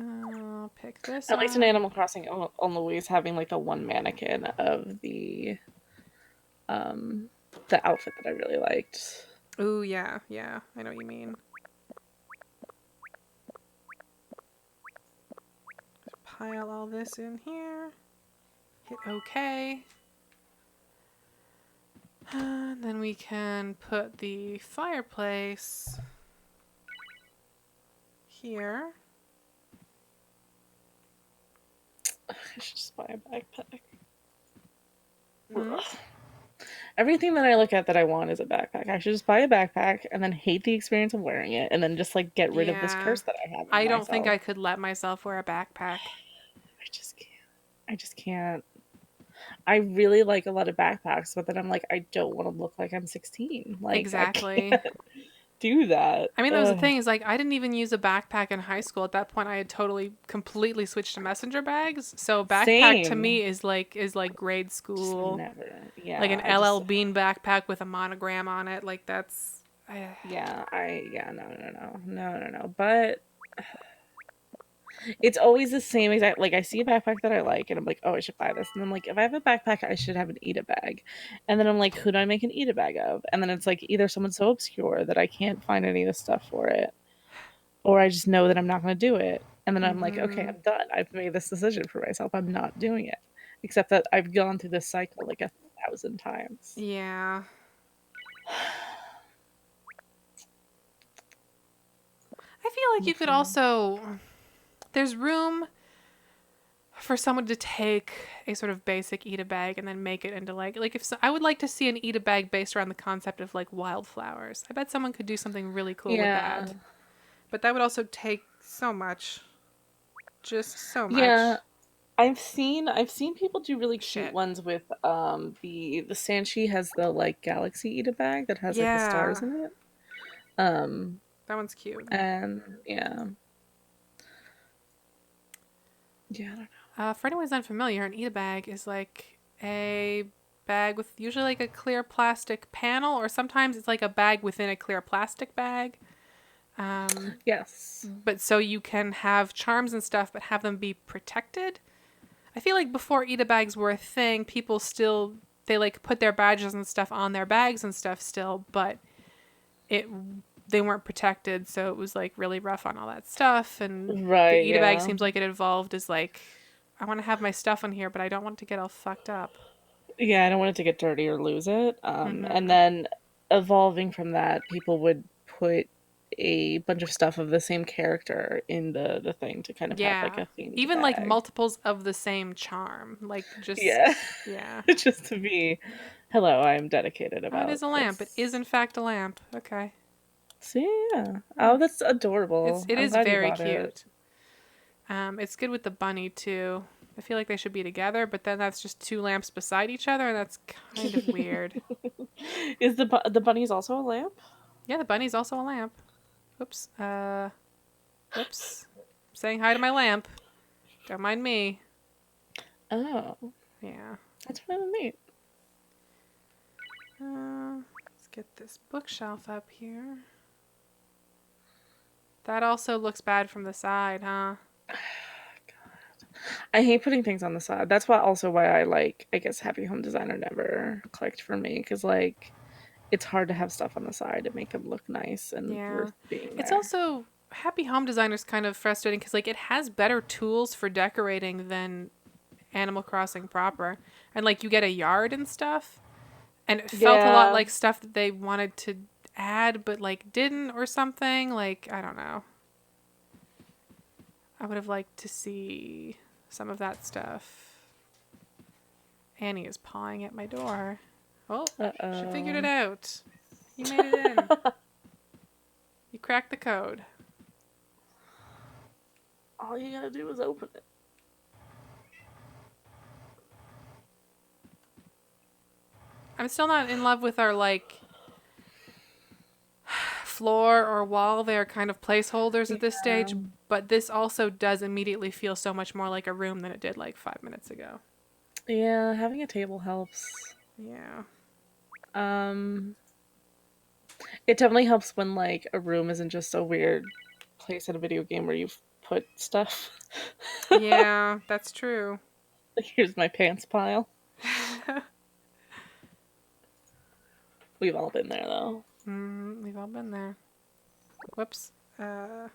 I'll pick this At least up. in Animal Crossing, on Louise having like the one mannequin of um the outfit that I really liked. Ooh, yeah, I know what you mean. Pile all this in here. Hit OK. Then we can put the fireplace here. I should just buy a backpack. Mm. Everything that I look at that I want is a backpack. I should just buy a backpack and then hate the experience of wearing it, and then just like get rid of this Yeah. curse that I have on I don't think myself. I could let myself wear a backpack. I just can't. I just can't. I really like a lot of backpacks, but then I'm like, I don't want to look like I'm 16. Like, I Exactly. can't do that. I mean, that was the Ugh. thing is like I didn't even use a backpack in high school. At that point, I had totally, completely switched to messenger bags. So backpack to Same. me is like grade Just school, never. like Yeah, an I just. LL Bean backpack with a monogram on it. Like that's. Yeah, no. But it's always the same exact. Like, I see a backpack that I like, and I'm like, oh, I should buy this. And I'm like, if I have a backpack, I should have an Eda bag. And then I'm like, who do I make an Eda bag of? And then it's like either someone so obscure that I can't find any of the stuff for it, or I just know that I'm not going to do it. And then I'm like, okay, Mm-hmm. I'm done. I've made this decision for myself. I'm not doing it. Except that I've gone through this cycle like 1,000 times. Yeah. I feel like you could also. There's room for someone to take a sort of basic Eda bag and then make it into like if so, I would like to see an Eda bag based around the concept of like wildflowers. I bet someone could do something really cool with Yeah. that. But that would also take so much. Just so Yeah. much. I've seen people do really cute Shit. ones with the Sanchi has the like galaxy Eda bag that has like the stars Yeah. in it. Um That one's cute. and yeah. Yeah, I don't know. For anyone who's unfamiliar, an Eda bag is like a bag with usually like a clear plastic panel, or sometimes it's like a bag within a clear plastic bag. Yes. But so you can have charms and stuff, but have them be protected. I feel like before Eda bags were a thing, people still they like put their badges and stuff on their bags and stuff still, but it they weren't protected, so it was like really rough on all that stuff. And the Right, Eda bag yeah. seems like it evolved as like I want to have my stuff on here, but I don't want it to get all fucked up. Yeah, I don't want it to get dirty or lose it. And Mm-hmm. then evolving from that, people would put a bunch of stuff of the same character in the thing to kind of have like Yeah. a themed Even like bag. multiples of the same charm. Like just Yeah. yeah. Just to be, hello, I am dedicated Oh, it about is a lamp. It is this. in fact a lamp. Okay. See, yeah. Yeah. Oh, that's adorable. It I'm is glad you very bought it. cute. It's good with the bunny too. I feel like they should be together, but then that's just two lamps beside each other, and that's kind of weird. Is the bunny's also a lamp? Yeah, the bunny's also a lamp. Whoops. Whoops. Saying hi to my lamp. Don't mind me. Oh, Yeah. that's kind of neat. Let's get this bookshelf up here. That also looks bad from the side, huh? I hate putting things on the side. That's why I like, I guess Happy Home Designer never clicked for me, because like it's hard to have stuff on the side to make them look nice and Yeah. worth being It's there. also Happy Home Designer's kind of frustrating because like it has better tools for decorating than Animal Crossing proper. And like you get a yard and stuff. And it felt a lot Yeah, like stuff that they wanted to add but like didn't or something. Like, I don't know. I would have liked to see some of that stuff. Annie is pawing at my door. Oh, she figured it uh-oh. out. You made it in. You cracked the code. All you gotta do is open it. I'm still not in love with our like floor or wall. They are kind of placeholders at this Yeah. stage, but this also does immediately feel so much more like a room than it did like 5 minutes ago. Yeah, having a table helps. Yeah. Um, it definitely helps when like a room isn't just a weird place in a video game where you've put stuff. Yeah, that's true. Like, here's my pants pile. We've all been there though. We've all been there. Whoops. I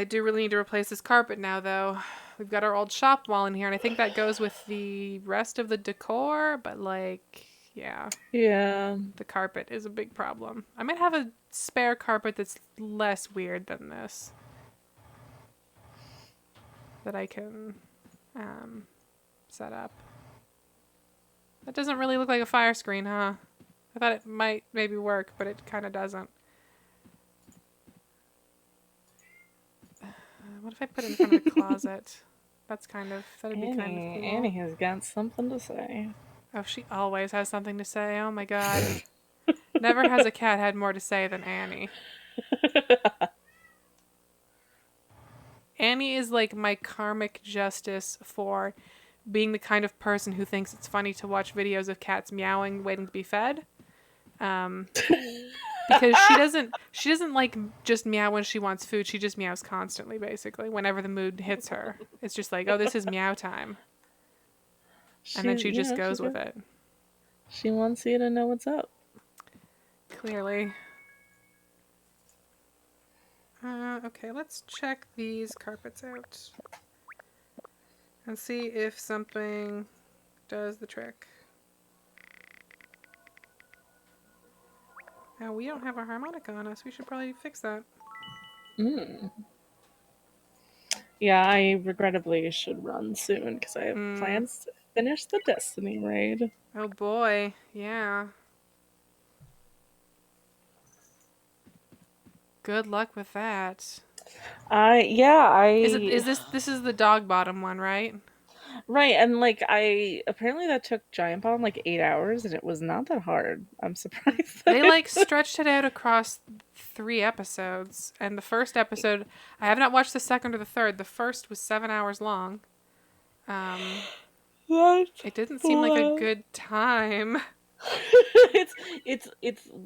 do really need to replace this carpet now, though. We've got our old shop wall in here, and I think that goes with the rest of the decor, but, like, yeah, Yeah. the carpet is a big problem. I might have a spare carpet that's less weird than this that I can set up. That doesn't really look like a fire screen, huh? I thought it might maybe work, but it kind of doesn't. What if I put it in front of the closet? That'd be kind of Annie cool. has got something to say. Oh, she always has something to say. Oh my god. Never has a cat had more to say than Annie. Annie is like my karmic justice for being the kind of person who thinks it's funny to watch videos of cats meowing waiting to be fed. Um, because she doesn't like just meow when she wants food. She just meows constantly, basically, whenever the mood hits her. It's just like, oh, this is meow time. And then She's, she you just know, goes with it. she wants you to know what's up. Clearly. Okay, let's check these carpets out and see if something does the trick. Now, we don't have a harmonica on us. We should probably fix that. Mm. Yeah, I regrettably should run soon because I have Mm. plans to finish the Destiny raid. Oh boy, yeah. Good luck with that. Yeah, This is the dog bottom one, right? right, and like I apparently that took Giant Bomb like 8 hours, and it was not that hard. I'm surprised that They it. like stretched it out across 3 episodes, and the first episode, I have not watched the second or the third. The first was 7 hours long. Um, That's it didn't seem like a wild. good time. It's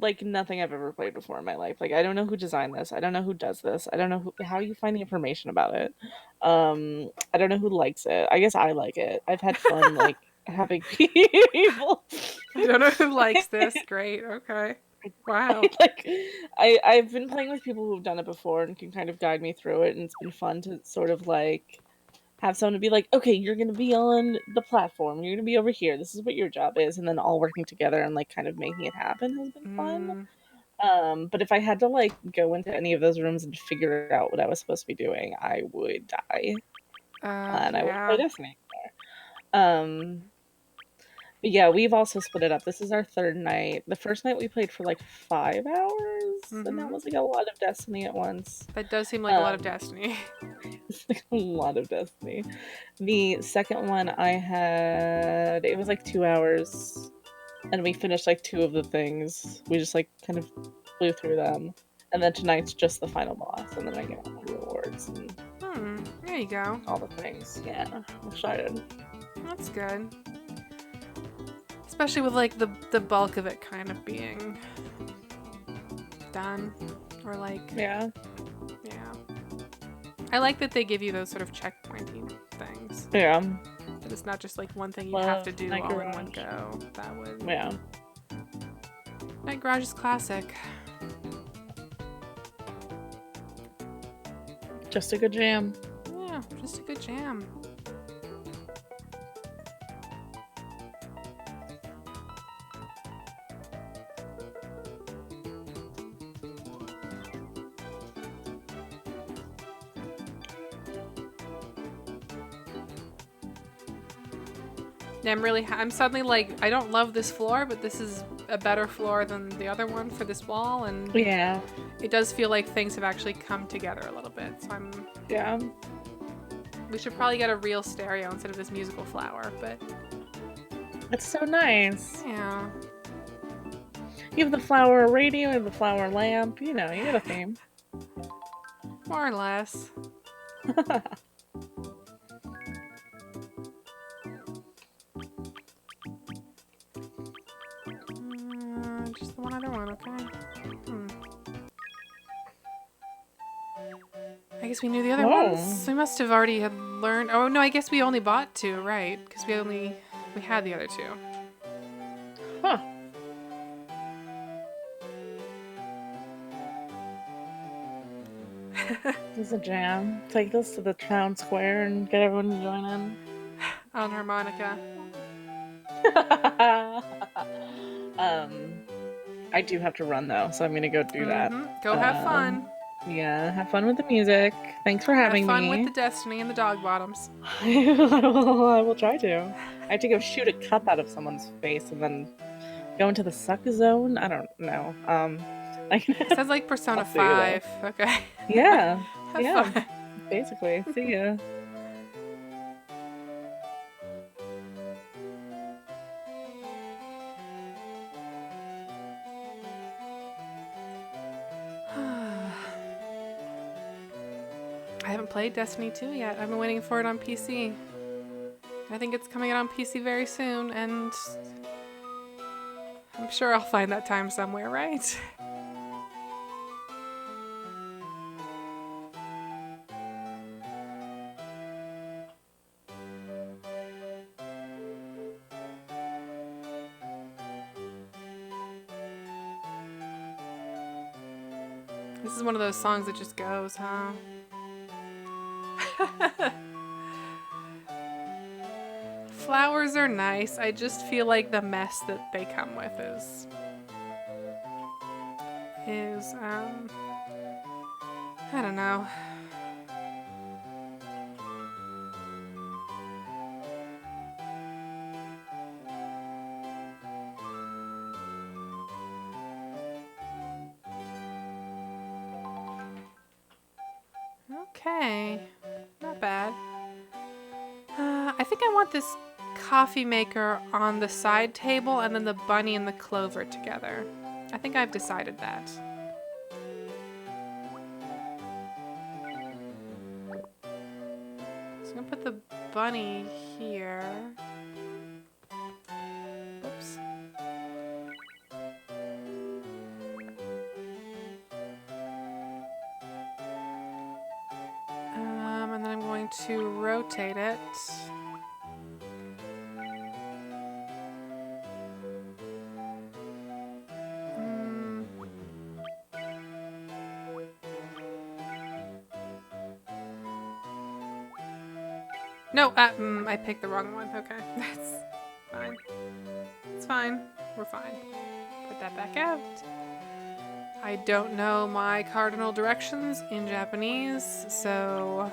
like nothing I've ever played before in my life. Like I don't know who designed this. I don't know who does this. I don't know how you find the information about it. I don't know who likes it. I guess I like it. I've had fun like having people. I don't know who likes this. Great. Okay. Wow. like I've been playing with people who've done it before and can kind of guide me through it, and it's been fun to sort of like have someone to be like, okay, you're gonna be on the platform, you're gonna be over here, this is what your job is, and then all working together and like kind of making it happen has been fun. Mm, But if I had to like go into any of those rooms and figure out what I was supposed to be doing, I would die, and I wouldn't play yeah. Destiny anymore. But yeah, we've also split it up. This is our third night. The first night we played for like 5 hours. and that was like a lot of Destiny at once. That does seem like a lot of Destiny. It's like a lot of Destiny. The second one I had, it was like 2 hours, and we finished like 2 of the things. We just like kind of flew through them. And then tonight's just the final boss, and then I get all the rewards and There you go. all the things. Yeah, I'm excited. That's good. Especially with like the bulk of it kind of being done. Or like Yeah. I like that they give you those sort of checkpointing things. Yeah. That it's not just like one thing you have to do Night all in Garage. one go. That would Yeah. Night Garage is classic. Just a good jam. Yeah, just a good jam. Yeah, I'm suddenly like, I don't love this floor, but this is a better floor than the other one for this wall, and Yeah. it does feel like things have actually come together a little bit. So Yeah. we should probably get a real stereo instead of this musical flower, but It's so nice. yeah. You have the flower radio, you have the flower lamp, you know, you got a theme. More or less. Just the one other one, okay. I guess we knew the other ones. We must have already had learned. Oh no, I guess we only bought 2, right? Because we had the other 2. Huh. This is a jam. Take this to the town square and get everyone to join in. On harmonica. I do have to run though, so I'm gonna go do that. Go have fun. Yeah, have fun with the music. Thanks for having me. Have fun with the Destiny and the dog bottoms. I will try to. I have to go shoot a cup out of someone's face and then go into the suck zone. I don't know. It sounds like Persona 5. Okay. Yeah. Have fun. Basically. See ya. I haven't played Destiny 2 yet. I've been waiting for it on PC. I think it's coming out on PC very soon, and I'm sure I'll find that time somewhere, right? This is one of those songs that just goes, huh? Flowers are nice. I just feel like the mess that they come with is I don't know. Okay, not bad. I think I want this coffee maker on the side table and then the bunny and the clover together. I think I've decided that. So I'm gonna put the bunny here. Oops. And then I'm going to rotate it. No, I picked the wrong one. Okay, that's fine. It's fine. We're fine. Put that back out. I don't know my cardinal directions in Japanese, so...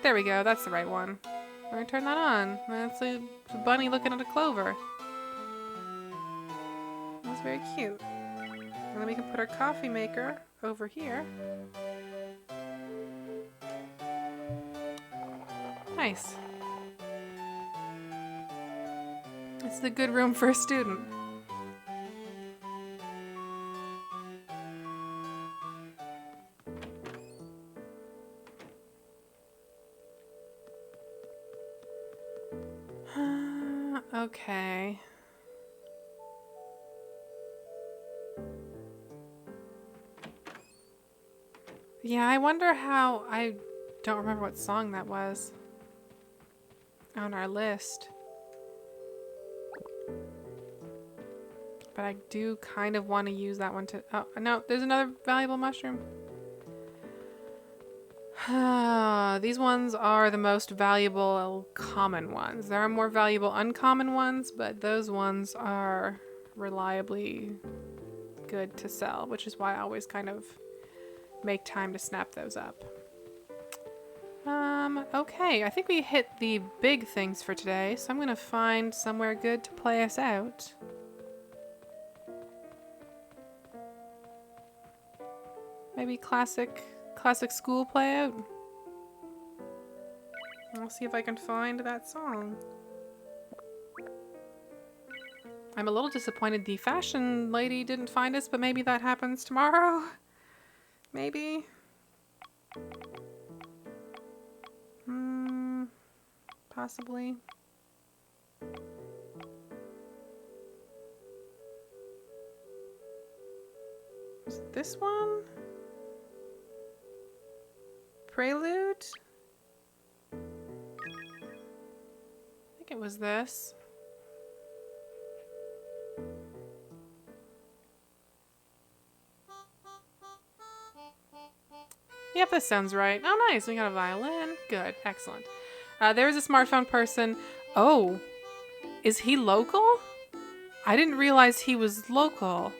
There we go. That's the right one. We're gonna turn that on. That's a bunny looking at a clover. That's very cute. And then we can put our coffee maker over here. Nice. It's a good room for a student. Okay. Yeah, I wonder how... I don't remember what song that was on our list. But I do kind of want to use that one to... Oh, no, there's another valuable mushroom. These ones are the most valuable common ones. There are more valuable uncommon ones, but those ones are reliably good to sell, which is why I always kind of make time to snap those up. Okay, I think we hit the big things for today, so I'm gonna find somewhere good to play us out. Maybe classic school play out. I'll see if I can find that song. I'm a little disappointed the fashion lady didn't find us, but maybe that happens tomorrow. Maybe. Possibly. Was it this one? Prelude? I think it was this. Yep, this sounds right. Oh, nice. We got a violin. Good. Excellent. There's a smartphone person. Oh, is he local? I didn't realize he was local.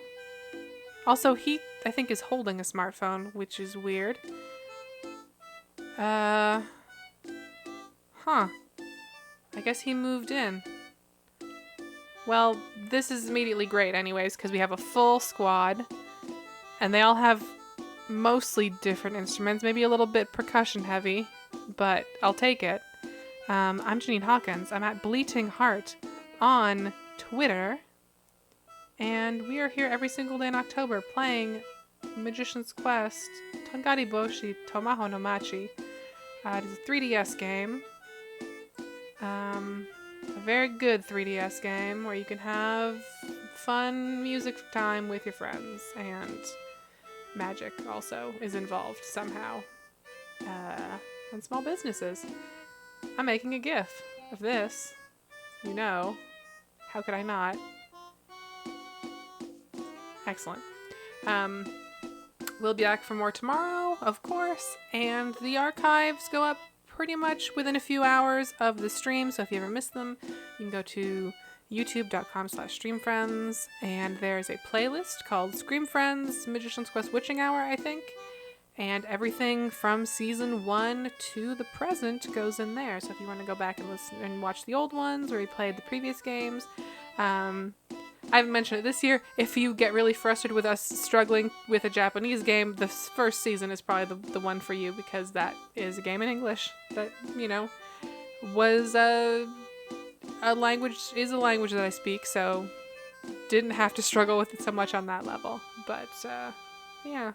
Also, he, I think, is holding a smartphone, which is weird. Huh. I guess he moved in. Well, this is immediately great anyways, because we have a full squad, and they all have mostly different instruments, maybe a little bit percussion heavy, but I'll take it. I'm Janine Hawkins. I'm at Bleating Heart on Twitter, and we are here every single day in October playing Magician's Quest, Tongari Boushi, Mahou no Machi. It is a 3DS game. A very good 3DS game where you can have fun music time with your friends, and magic also is involved somehow. And small businesses. I'm making a GIF of this. You know. How could I not? Excellent. We'll be back for more tomorrow, of course, and the archives go up pretty much within a few hours of the stream, so if you ever miss them, you can go to youtube.com/streamfriends, and there's a playlist called Streamfriends Magician's Quest Witching Hour, I think, and everything from season 1 to the present goes in there, so if you want to go back and listen and watch the old ones or replay the previous games. I haven't mentioned it this year. If you get really frustrated with us struggling with a Japanese game, the first season is probably the one for you, because that is a game in English that, you know, was a language that I speak, so didn't have to struggle with it so much on that level. But, yeah.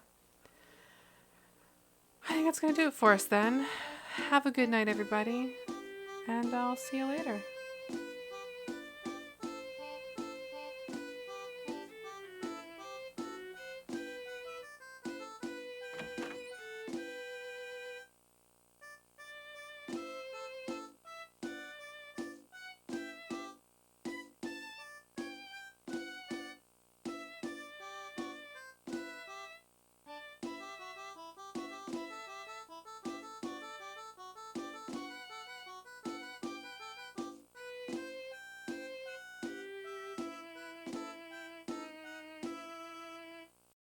I think that's going to do it for us then. Have a good night, everybody, and I'll see you later.